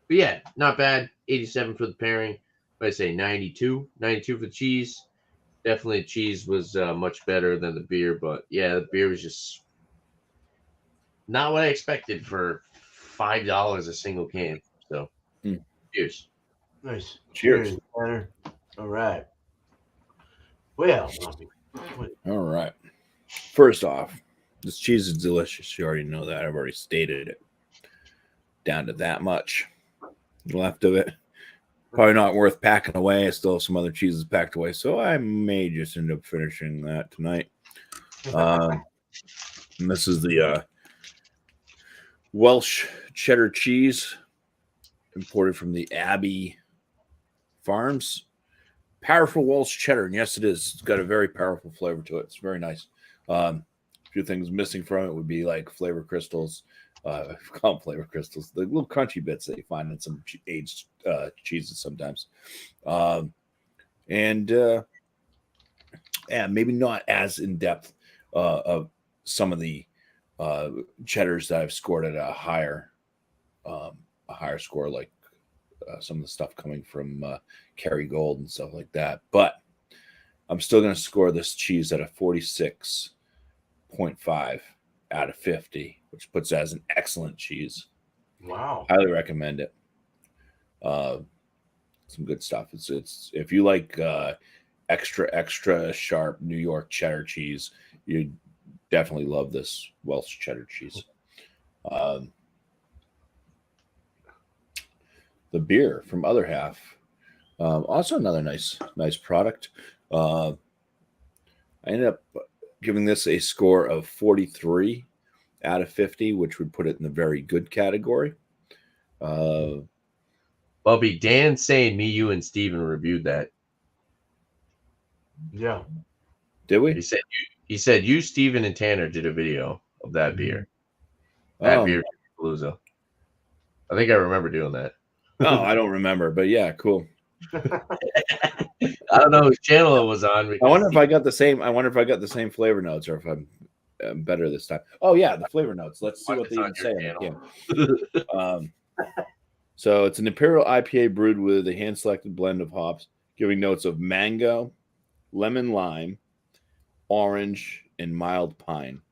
yeah, not bad. 87 for the pairing. I say 92 for the cheese. Definitely cheese was much better than the beer, but yeah, the beer was just not what I expected for $5 a single can. So, cheers. Nice. Cheers. Tanner. All right. Well, All right. First off, this cheese is delicious. You already know that. I've already stated it. Down to that much left of it. Probably not worth packing away. I still have some other cheeses packed away, so I may just end up finishing that tonight. And this is the Welsh cheddar cheese imported from the Abbey Farms. Powerful Welsh cheddar, and yes, it is. It's got a very powerful flavor to it. It's very nice. A few things missing from it would be like flavor crystals. Call them flavor crystals, the little crunchy bits that you find in some aged cheeses sometimes. And maybe not as in depth of some of the cheddars that I've scored at a higher score, like some of the stuff coming from Kerrygold and stuff like that. But I'm still going to score this cheese at a 46.5 out of 50, which puts it as an excellent cheese. wow. Highly recommend it. Some good stuff. It's if you like extra sharp New York cheddar cheese, you definitely love this Welsh cheddar cheese. the beer from Other Half. Also another nice product. I ended up giving this a score of 43 out of 50, which would put it in the very good category. Bumpy, Dan saying me, you, and Steven reviewed that. Yeah. Did we? He said you, Steven, and Tanner did a video of that beer. That beer Palooza. I think I remember doing that. Oh, I don't remember, but yeah, cool. I don't know whose channel it was on. I wonder if I got the same flavor notes, or if I'm better this time. Oh yeah, the flavor notes. Let's see what they even say on it. So it's an Imperial IPA brewed with a hand-selected blend of hops, giving notes of mango, lemon lime, orange, and mild pine.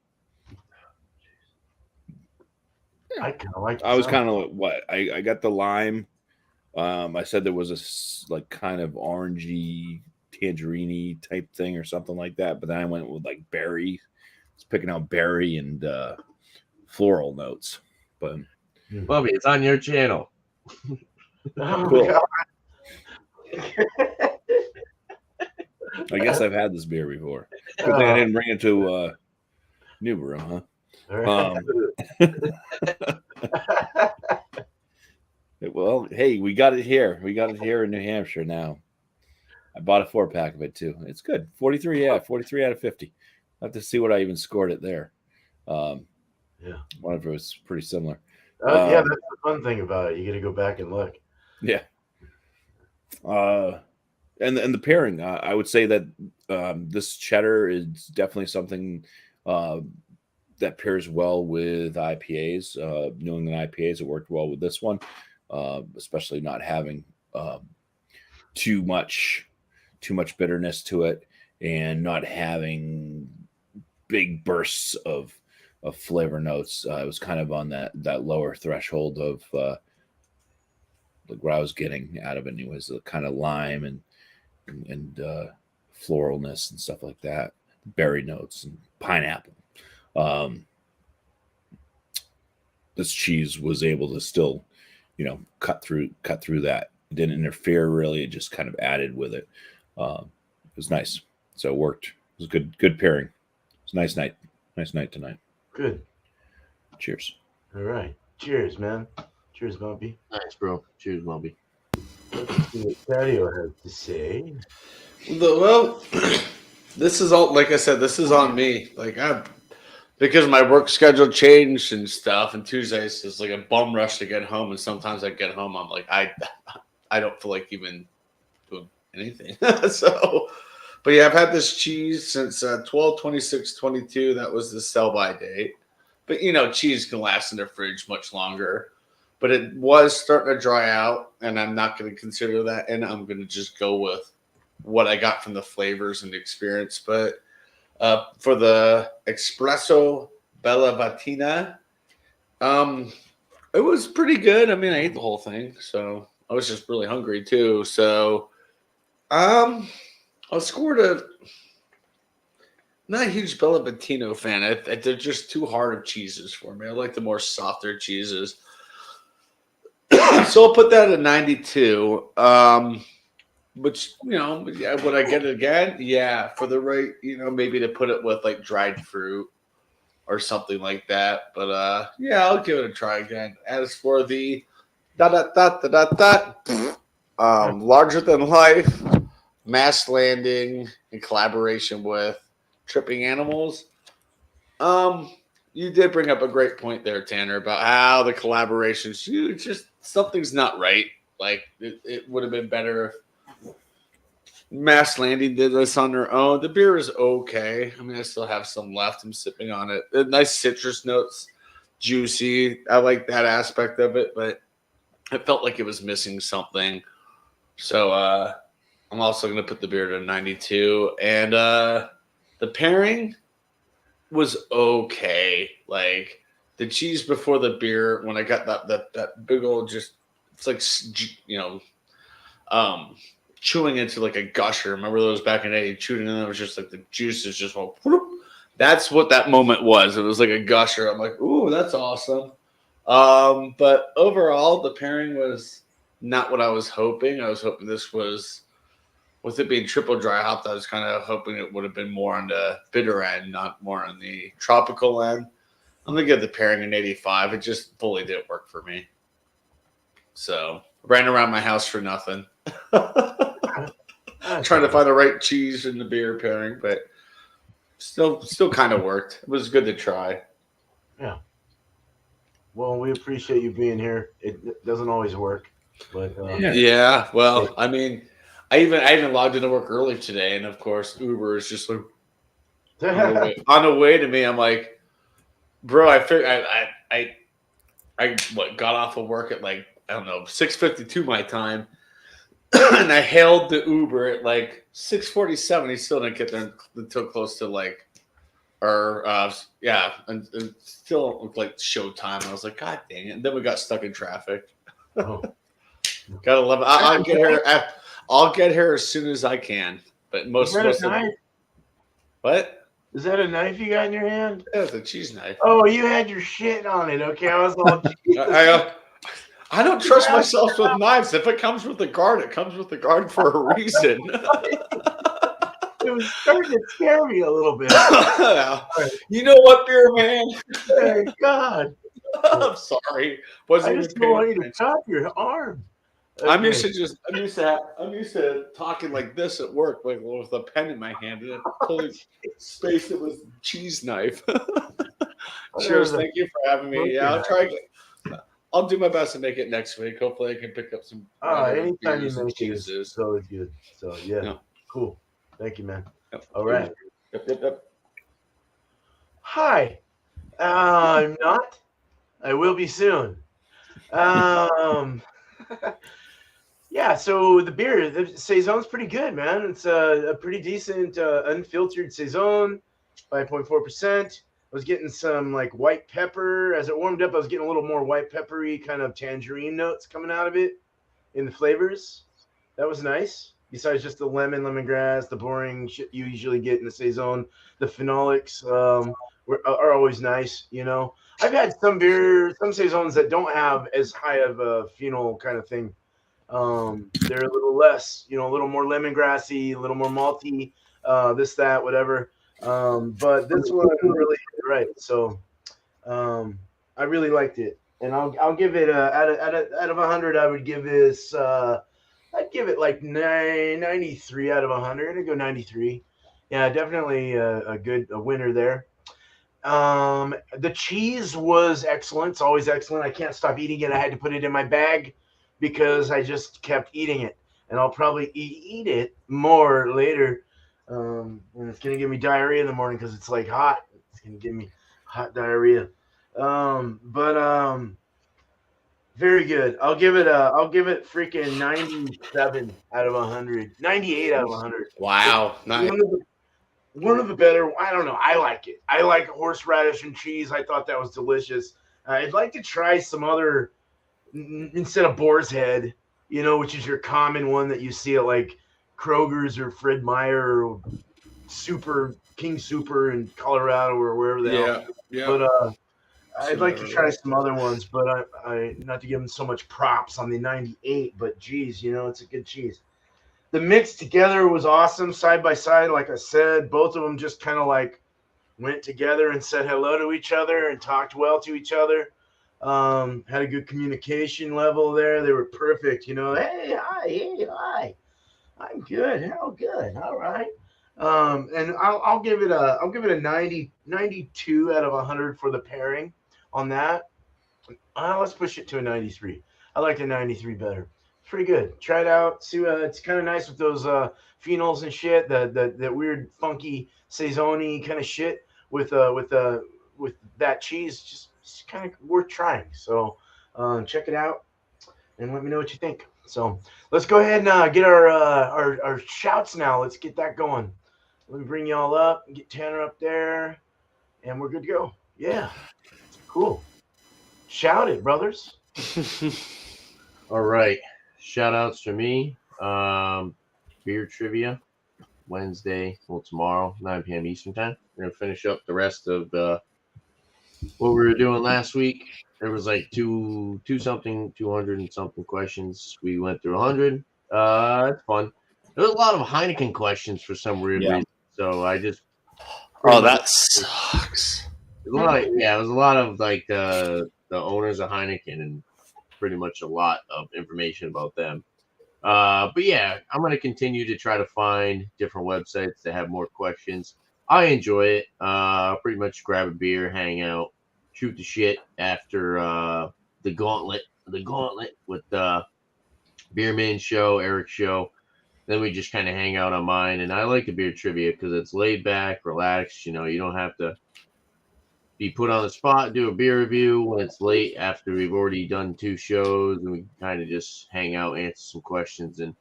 I kind of like. I was kind of what I got the lime. I said there was a like kind of orangey, tangerine type thing or something like that, but then I went with like berry. It's picking out berry and floral notes. But Bobby, it's on your channel. Cool. I guess I've had this beer before. Good thing I didn't bring it to New Brew, huh? Well, hey, we got it here. We got it here in New Hampshire now. I bought a 4-pack of it too. It's good. 43 out of 50. I have to see what I even scored it there. Yeah, one of it was pretty similar. Yeah, that's the fun thing about it. You got to go back and look. Yeah. And the pairing, I would say that this cheddar is definitely something that pairs well with IPAs. New England IPAs, it worked well with this one, especially not having too much bitterness to it, and not having big bursts of flavor notes. It was kind of on that lower threshold of like what I was getting out of it. It was the kind of lime and floralness and stuff like that, berry notes and pineapple. This cheese was able to still, cut through that. It didn't interfere really. It just kind of added with it. It was nice. So it worked. It was good pairing. It was a nice night. Nice night tonight. Good. Cheers. All right. Cheers, man. Cheers, Bumpy. Nice, bro. Cheers, Bumpy. Let's see what Chadeo has to say. Well, this is all, like I said, this is on me. Like, because my work schedule changed and stuff, and Tuesdays is like a bum rush to get home, and sometimes I get home, I'm like, I don't feel like even doing anything. So, but yeah, I've had this cheese since 12/26/22. That was the sell-by date. But, cheese can last in the fridge much longer. But it was starting to dry out, and I'm not going to consider that, and I'm going to just go with what I got from the flavors and the experience. But for the Espresso Bella Vatina, it was pretty good. I mean, I ate the whole thing, so I was just really hungry too. So I scored not a huge Bella Vatina fan. They're just too hard of cheeses for me. I like the more softer cheeses. So I'll put that at 92. Which, would I get it again? Yeah, for the right, maybe to put it with like dried fruit or something like that. But yeah, I'll give it a try again. As for the larger than life mass landing in collaboration with Tripping Animals. You did bring up a great point there, Tanner, about how the collaborations, something's not right. Like it would have been better if Mass Landing did this on their own. The beer is okay. I mean, I still have some left. I'm sipping on it. Nice citrus notes, juicy. I like that aspect of it, but I felt like it was missing something. So I'm also going to put the beer to 92. And the pairing was okay. Like the cheese before the beer, when I got that big old it's like, chewing into like a gusher. Remember those back in the day? You chewed and it was just like the juices just went. Whoop. That's what that moment was. It was like a gusher. I'm like, ooh, that's awesome. But overall, the pairing was not what I was hoping. I was hoping this was, with it being triple dry hopped, I was kind of hoping it would have been more on the bitter end, not more on the tropical end. I'm going to give the pairing an 85. It just fully didn't work for me. So, ran around my house for nothing. Trying to find the right cheese in the beer pairing, but still kind of worked. It was good to try. Yeah. Well, we appreciate you being here. It doesn't always work, but yeah. Well, I mean, I even logged into work early today, and of course, Uber is just like on the way to me. I'm like, bro, I figured I got off of work at like, I don't know, 6:52 my time, and I hailed the Uber at like 6:47. He still didn't get there until close to like, and still looked like showtime. I was like, God dang it! And then we got stuck in traffic. Oh. Gotta love it. I'll get here. I'll get here as soon as I can. But most of what? Is that a knife you got in your hand? Yeah, it's a cheese knife. Oh, you had your shit on it. Okay, I was all. I don't trust myself with knives. If it comes with a guard, it comes with a guard for a reason. It was starting to scare me a little bit. You know what, beer man? Thank God. I'm sorry. I just don't want you to chop your arm. Okay. I'm used to talking like this at work, like with a pen in my hand, and then pulling space it with cheese knife. Cheers! Thank you for having me. Yeah, I'll try. I'll do my best to make it next week. Hopefully, I can pick up some. Anytime you make it, it's so good. So yeah, cool. Thank you, man. Yep. All right. Yep. Hi. I'm not. I will be soon. Yeah, so the beer, the Saison's pretty good, man. It's a pretty decent unfiltered Saison, 5.4%. I was getting some like white pepper. As it warmed up, I was getting a little more white peppery kind of tangerine notes coming out of it in the flavors. That was nice. Besides just the lemongrass, the boring shit you usually get in the Saison, the phenolics are always nice, you know. I've had some Saisons that don't have as high of a phenol kind of thing. They're a little less, you know, a little more lemongrassy, a little more malty, this, that, whatever. But this one really hit right. So I really liked it. And I'll give it out of 100, I would give this I'd give it like 93 out of 100. I'd go 93. Yeah, definitely a winner there. The cheese was excellent. It's always excellent. I can't stop eating it. I had to put it in my bag because I just kept eating it. And I'll probably eat it more later. And it's going to give me diarrhea in the morning because it's like hot. It's going to give me hot diarrhea. Very good. I'll give it freaking 97 out of 100. 98 out of 100. Wow. Nice. One of the better, I don't know. I like it. I like horseradish and cheese. I thought that was delicious. I'd like to try some other, instead of Boar's Head, you know, which is your common one that you see at like Kroger's or Fred Meyer or King Super in Colorado or wherever they are. Yeah. But I'd like to try some other ones, but I not to give them so much props on the 98, but geez, you know, it's a good cheese. The mix together was awesome, side by side. Like I said, both of them just kind of like went together and said hello to each other and talked well to each other. Had a good communication level there. They were perfect, you know. Hey, hi. I'm good. How good? All right. And I'll give it a 92 out of 100 for the pairing on that. Let's push it to a 93. I like the 93 better. Pretty good. Try it out. See, it's kind of nice with those phenols and shit. That weird, funky Saison-y kind of shit with that cheese. Just kind of worth trying. So check it out and let me know what you think. So let's go ahead and get our shouts now. Let's get that going. Let me bring y'all up and get Tanner up there, and we're good to go. Yeah, cool. Shout it, brothers. All right. Shout outs to me. Beer trivia Wednesday, tomorrow, 9 p.m. Eastern time. We're going to finish up the rest of the what we were doing last week. There was like 200 and something questions. We went through 100. It's fun. There was a lot of Heineken questions for some weird reason. So I just. Oh, that sucks. It was a lot of like the owners of Heineken and pretty much a lot of information about them. But yeah, I'm gonna continue to try to find different websites that have more questions. I enjoy it. Pretty much grab a beer, hang out, shoot the shit after the gauntlet with Beerman show, Eric show. Then we just kind of hang out on mine, and I like the beer trivia because it's laid back, relaxed. You know, you don't have to be put on the spot, do a beer review when it's late after we've already done 2 shows, and we kind of just hang out, answer some questions, and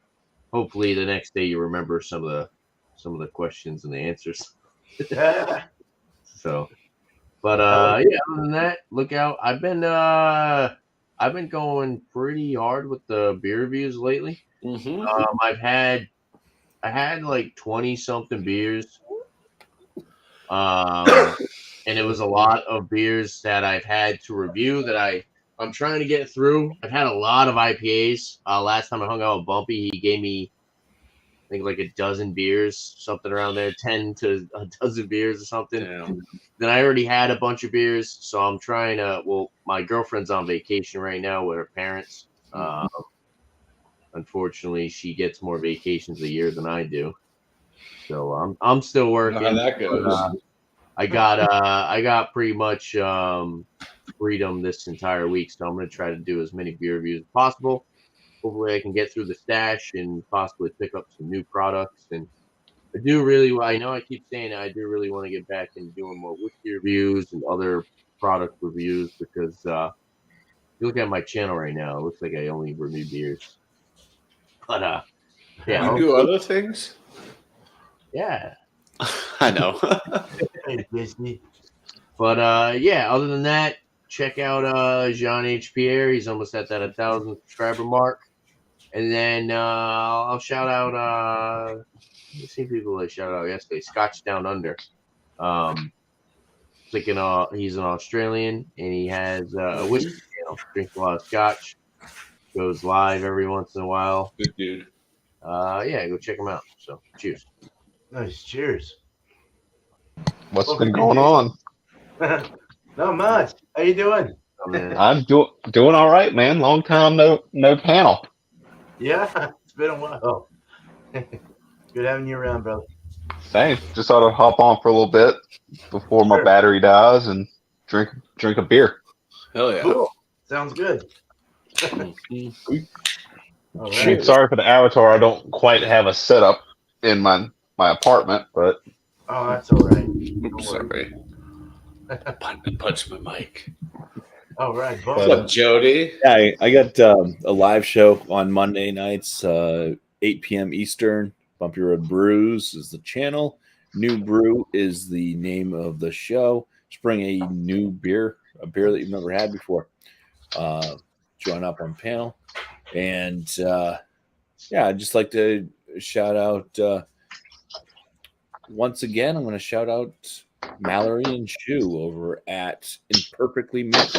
hopefully the next day you remember some of the questions and the answers. So, but yeah, other than that, look out. I've been going pretty hard with the beer reviews lately. Mm-hmm. I had like 20 something beers. And it was a lot of beers that I've had to review that I'm trying to get through. I've had a lot of IPAs. Last time I hung out with Bumpy, he gave me, I think, like a dozen beers, something around there, 10 to a dozen beers or something. Damn. Then I already had a bunch of beers, so I'm trying to. Well, my girlfriend's on vacation right now with her parents. Unfortunately, she gets more vacations a year than I do, so I'm still working. How that goes. But, I got pretty much freedom this entire week, so I'm gonna try to do as many beer reviews as possible. Hopefully, I can get through the stash and possibly pick up some new products. And I know I keep saying it, I do really want to get back into doing more whiskey reviews and other product reviews because if you look at my channel right now, it looks like I only review beers. But yeah, You do other things? yeah. I know. But yeah, other than that, check out Jean H. Pierre. He's almost at that 1,000 subscriber mark. And then I'll shout out I've seen people that shout out yesterday, Scotch Down Under. Thinking he's an Australian and he has a whiskey channel, drinks a lot of scotch, goes live every once in a while. Good dude. Yeah, go check him out. So cheers. Nice. Cheers. What's been going on? Not much. How you doing? Oh, man. I'm doing all right, man. Long time no panel. Yeah, it's been a while. Good having you around, brother. Same. Just thought I'd hop on for a little bit before my battery dies and drink a beer. Hell yeah. Cool. Sounds good. All right. Sorry for the avatar. I don't quite have a setup in my apartment, but Oh, that's all right. Oops, sorry. Punch my mic. All right, What's up, Jody? Yeah, I got a live show on Monday nights, 8 p.m. Eastern. Bumpy Road Brews is the channel. New Brew is the name of the show. Just bring a new beer, a beer that you've never had before. Join up on panel. And yeah, I'd just like to shout out once again, I'm going to shout out Mallory and Shu over at Imperfectly Made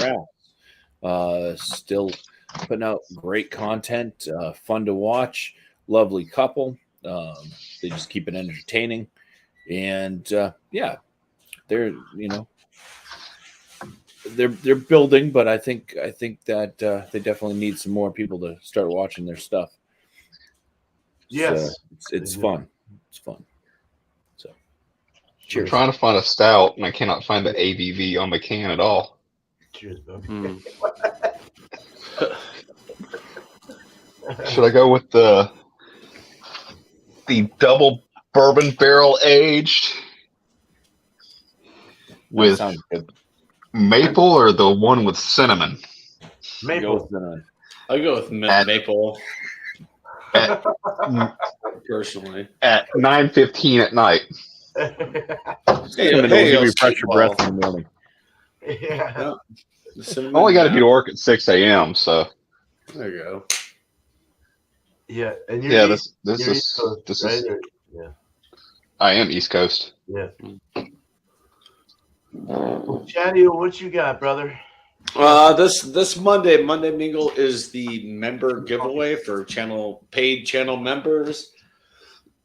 Crafts. Still putting out great content, fun to watch, lovely couple. They just keep it entertaining. And yeah, they're building, but I think that they definitely need some more people to start watching their stuff. Yes, so it's fun. It's fun. So, cheers. I'm trying to find a stout, and I cannot find the ABV on the can at all. Cheers, Bumpy. Should I go with the double bourbon barrel aged with Sounds good. maple or the one with cinnamon? Maple. I'll go with maple. Personally, At 9:15 at night. Cinnamon will give you pressure breath in the morning. Yeah. I only got to be to work at 6 a.m. So There you go. Yeah, and yeah, you're this East Coast, is right? Yeah. I am East Coast. Yeah. Chadeo, what you got, brother? This Monday Mingle is the member giveaway for paid channel members.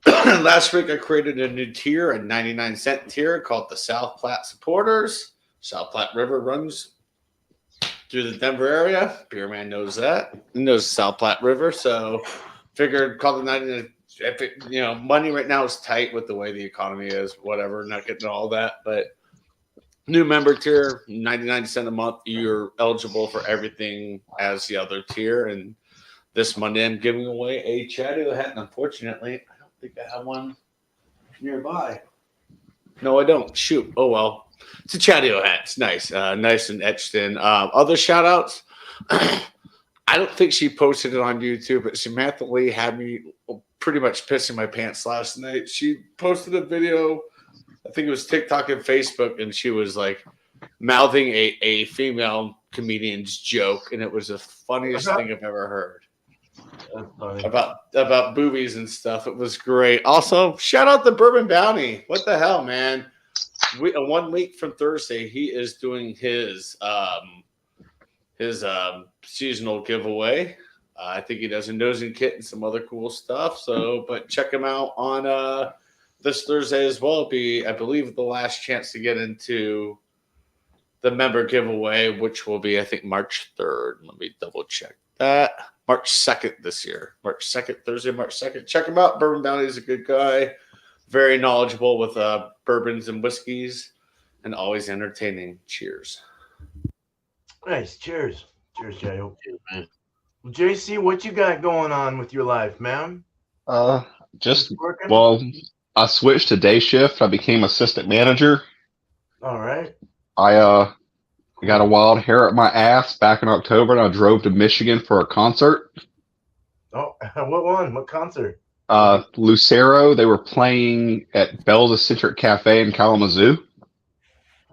Last week I created a new tier, a 99-cent tier called the South Platte Supporters. South Platte River runs through the Denver area. Beer Man knows that. He knows the South Platte River, so figured call the 99. If it, money right now is tight with the way the economy is, whatever, not getting all that, but new member tier, 99 cents a month. You're eligible for everything as the other tier. And this Monday, I'm giving away a Chadeo hat. And unfortunately, I don't think I have one nearby. No, I don't. Shoot. Oh, well. It's a Chadeo hat. It's nice. Nice and etched in. Other shout outs. I don't think she posted it on YouTube, but Samantha Lee had me pretty much pissing my pants last night. She posted a video. I think it was TikTok and Facebook, and she was like mouthing a female comedian's joke, and it was the funniest thing I've ever heard. That's funny. About boobies and stuff. It was great. Also, shout out to Bourbon Bounty. What the hell, man? 1 week from Thursday, he is doing his seasonal giveaway. I think he does a nosing kit and some other cool stuff. So, but check him out on this Thursday as well. It'll be, I believe, the last chance to get into the member giveaway, which will be, I think, March 3rd. Let me double check that. March 2nd this year. March 2nd, Thursday, March 2nd. Check him out. Bourbon Bounty is a good guy. Very knowledgeable with bourbons and whiskeys, and always entertaining. Cheers. Nice. Cheers. Cheers, Chadeo. Well, JC, what you got going on with your life, man? Just Working? well, I switched to day shift. I became assistant manager. All right. I got a wild hair at my ass back in October, and I drove to Michigan for a concert. Oh, what one? What concert? Lucero. They were playing at Bell's Eccentric Cafe in Kalamazoo.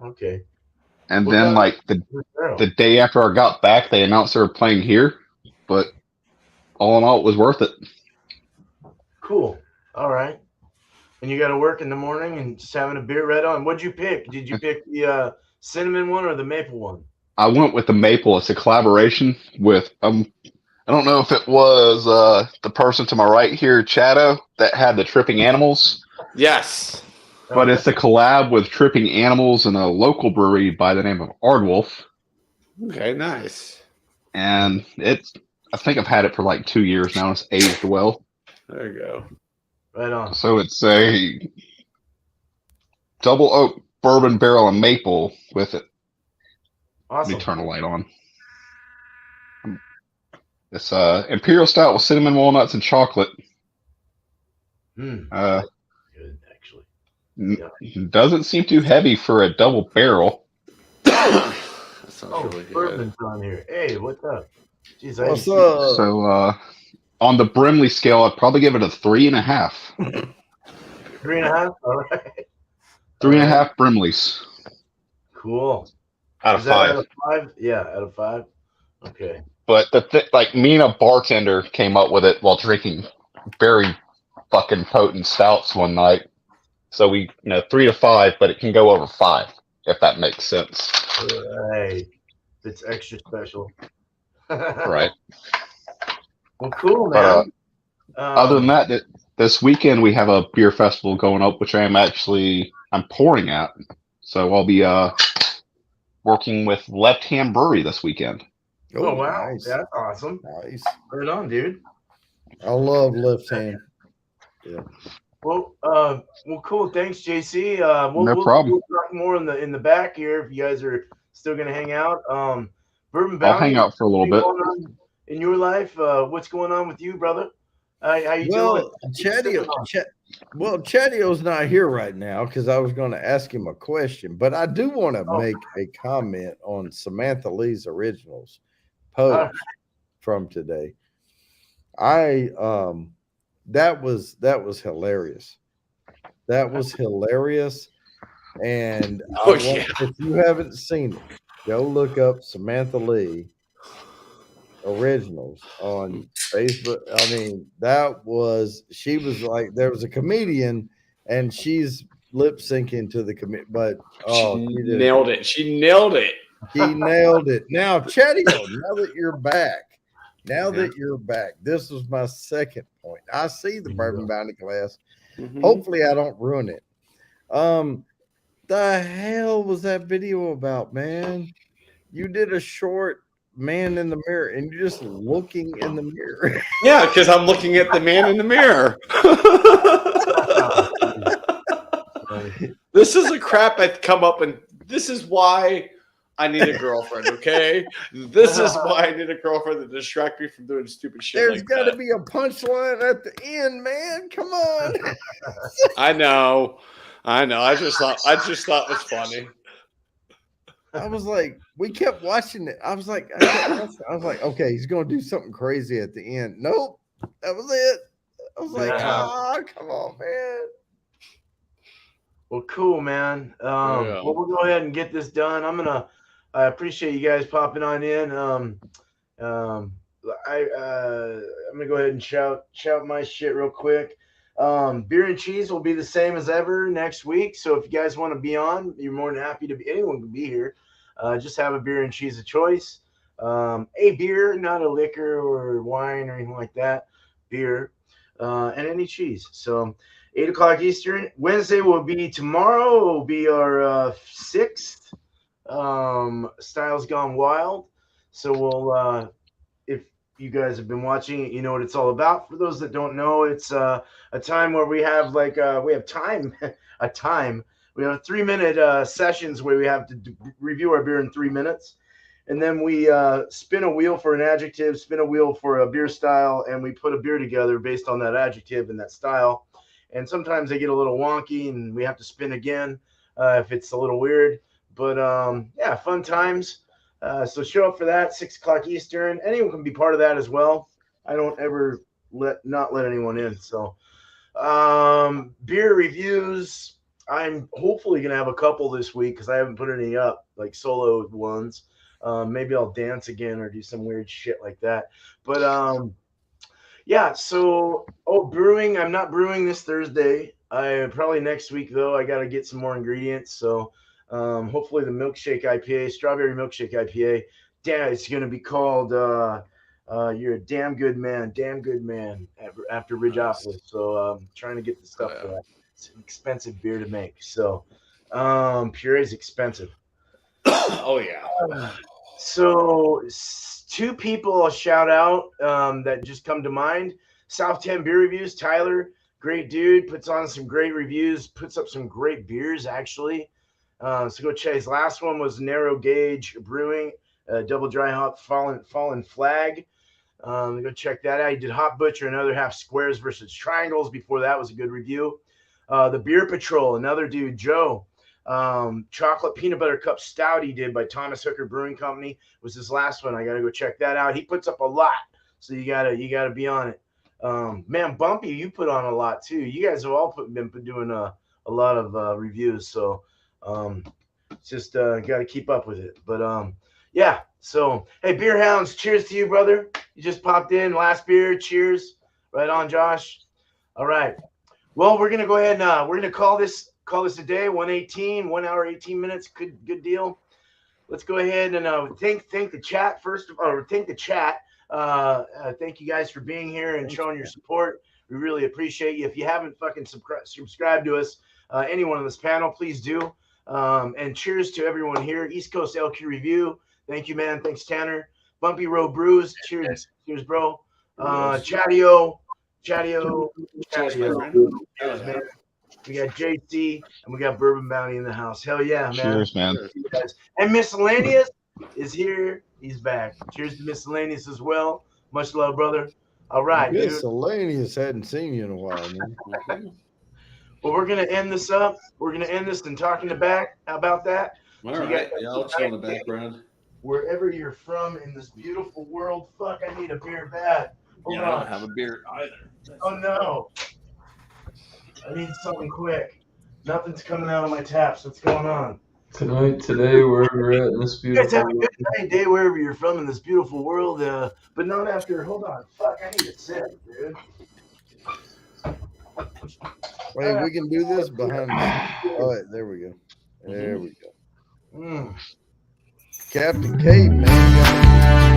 Okay. And What then, about like the day after I got back, they announced they were playing here. But all in all, it was worth it. Cool. All right. And you got to work in the morning and just having a beer right on. What'd you pick? Did you pick the cinnamon one or the maple one? I went with the maple. It's a collaboration with I don't know if it was the person to my right here, Chadeo, that had the tripping animals. Yes. But it's a collab with tripping animals and a local brewery by the name of Ardwolf. Okay, nice. And I think I've had it for like 2 years now. It's aged well. There you go. Right on. So it's a double oak bourbon barrel and maple with it. Awesome. Let me turn the light on. It's imperial stout with cinnamon, walnuts, and chocolate. Good, actually. Doesn't seem too heavy for a double barrel. That sounds really good. Bourbon's on here. Hey, what's up? Jeez, What's up? So on the Brimley scale, I'd probably give it a 3.5. 3.5? All right. 3.5 Brimleys. Cool. Out of Is that 5. Out of 5? Yeah, out of 5. Okay. But like me and a bartender came up with it while drinking very fucking potent stouts one night. So 3 to 5, but it can go over 5 if that makes sense. Right. It's extra special. Right. Well, cool, man. Other than that, this weekend we have a beer festival going up, which I'm pouring at. So I'll be working with Left Hand Brewery this weekend. Oh, wow. Nice. That's awesome. Nice. Right on, dude. I love left hand. Well, cool. Thanks, JC. No problem. We'll talk more in the back here if you guys are still gonna hang out. Bourbon Bounty, I'll hang out for a little bit. In your life, what's going on with you, brother? How you doing? Chadeo's not here right now because I was going to ask him a question, but I do want to make a comment on Samantha Lee's originals post from today. That was hilarious. That was hilarious. And if you haven't seen it, go look up Samantha Lee originals on Facebook. I mean, she was like, there was a comedian and she's lip syncing to the commit, but she nailed it. She nailed it. He nailed it. Now, Chadeo, now that you're back, this was my second point. I see the bourbon bounty glass. Mm-hmm. Hopefully, I don't ruin it. The hell was that video about, man? You did a short man in the mirror, and you're just looking in the mirror. Yeah, because I'm looking at the man in the mirror. This is a crap I've come up, and this is why I need a girlfriend, okay? This is why I need a girlfriend to distract me from doing stupid shit. There's got to be a punchline at the end, man. Come on. I know. I just thought it was funny. I was like, we kept watching it. I was like, okay, he's gonna do something crazy at the end. Nope, that was it. I was like, come on, man. Well, cool, man. Well, we'll go ahead and get this done. I appreciate you guys popping on in. I'm gonna go ahead and shout my shit real quick. Beer and cheese will be the same as ever next week. So if you guys want to be on, you're more than happy to be. Anyone can be here. Just have a beer and cheese of choice. A beer, not a liquor or wine or anything like that. Beer and any cheese. So 8 o'clock Eastern. Wednesday will be tomorrow. Will be our 6th Styles Gone Wild. So we'll if you guys have been watching it, you know what it's all about. For those that don't know, it's a time where we have we have time. We have 3-minute sessions where we have to review our beer in 3 minutes. And then we spin a wheel for an adjective, spin a wheel for a beer style, and we put a beer together based on that adjective and that style. And sometimes they get a little wonky and we have to spin again if it's a little weird. But yeah, fun times. So show up for that, 6 o'clock Eastern. Anyone can be part of that as well. I don't ever not let anyone in. So beer reviews. I'm hopefully going to have a couple this week because I haven't put any up, like solo ones. Maybe I'll dance again or do some weird shit like that. But yeah, so brewing. I'm not brewing this Thursday. Probably next week though. I got to get some more ingredients. So hopefully the milkshake IPA, strawberry milkshake IPA. Damn, it's going to be called You're a Damn Good Man after Ridgeopolis. So I'm trying to get the stuff for that. It's an expensive beer to make. So puree is expensive. Oh yeah. So 2 people I'll shout out that just come to mind. South 10 Beer Reviews. Tyler, great dude, puts on some great reviews, puts up some great beers actually. So go check. His last one was Narrow Gauge Brewing, double dry hop Fallen Flag. Go check that out. He did Hop Butcher, another half squares versus triangles. Before that was a good review. The Beer Patrol, another dude, Joe. Chocolate Peanut Butter Cup Stout he did by Thomas Hooker Brewing Company was his last one. I gotta go check that out. He puts up a lot, so you gotta be on it. Man, Bumpy, you put on a lot too. You guys have all been doing a lot of reviews, so just gotta keep up with it. But yeah. So hey, Beer Hounds, cheers to you, brother. You just popped in. Last beer, cheers. Right on, Josh. All right. Well, we're gonna go ahead and we're gonna call this a day. 1:18, 1 hour 18 minutes. Good deal. Let's go ahead and thank the chat first, or thank the chat. Thank you guys for being here and showing your support. We really appreciate you. If you haven't fucking subscribed to us, anyone on this panel, please do. And cheers to everyone here. East Coast LQ Review. Thank you, man. Thanks, Tanner. Bumpy Road Brews. Cheers, bro. Chadeo. Cheers, man. We got JC and we got Bourbon Bounty in the house. Hell yeah, man. Cheers, man. And Miscellaneous is here. He's back. Cheers to Miscellaneous as well. Much love, brother. All right, dude. Miscellaneous hadn't seen you in a while, man. Well, we're going to end this up. We're going to end this and talk in the back. How about that? All right. Yeah, I'll chill in the background. Wherever you're from in this beautiful world. Fuck, I need a beer bad. Hold on. I don't have a beer either. Oh, no. I need something quick. Nothing's coming out of my taps. What's going on? Tonight, today, wherever you're at in this You guys beautiful have a good night, day, wherever you're from in this beautiful world. But not after. Hold on. Fuck, I need a sip, dude. Wait, we can do this behind. All right, there we go. There we go. Mm. Captain Kate, man.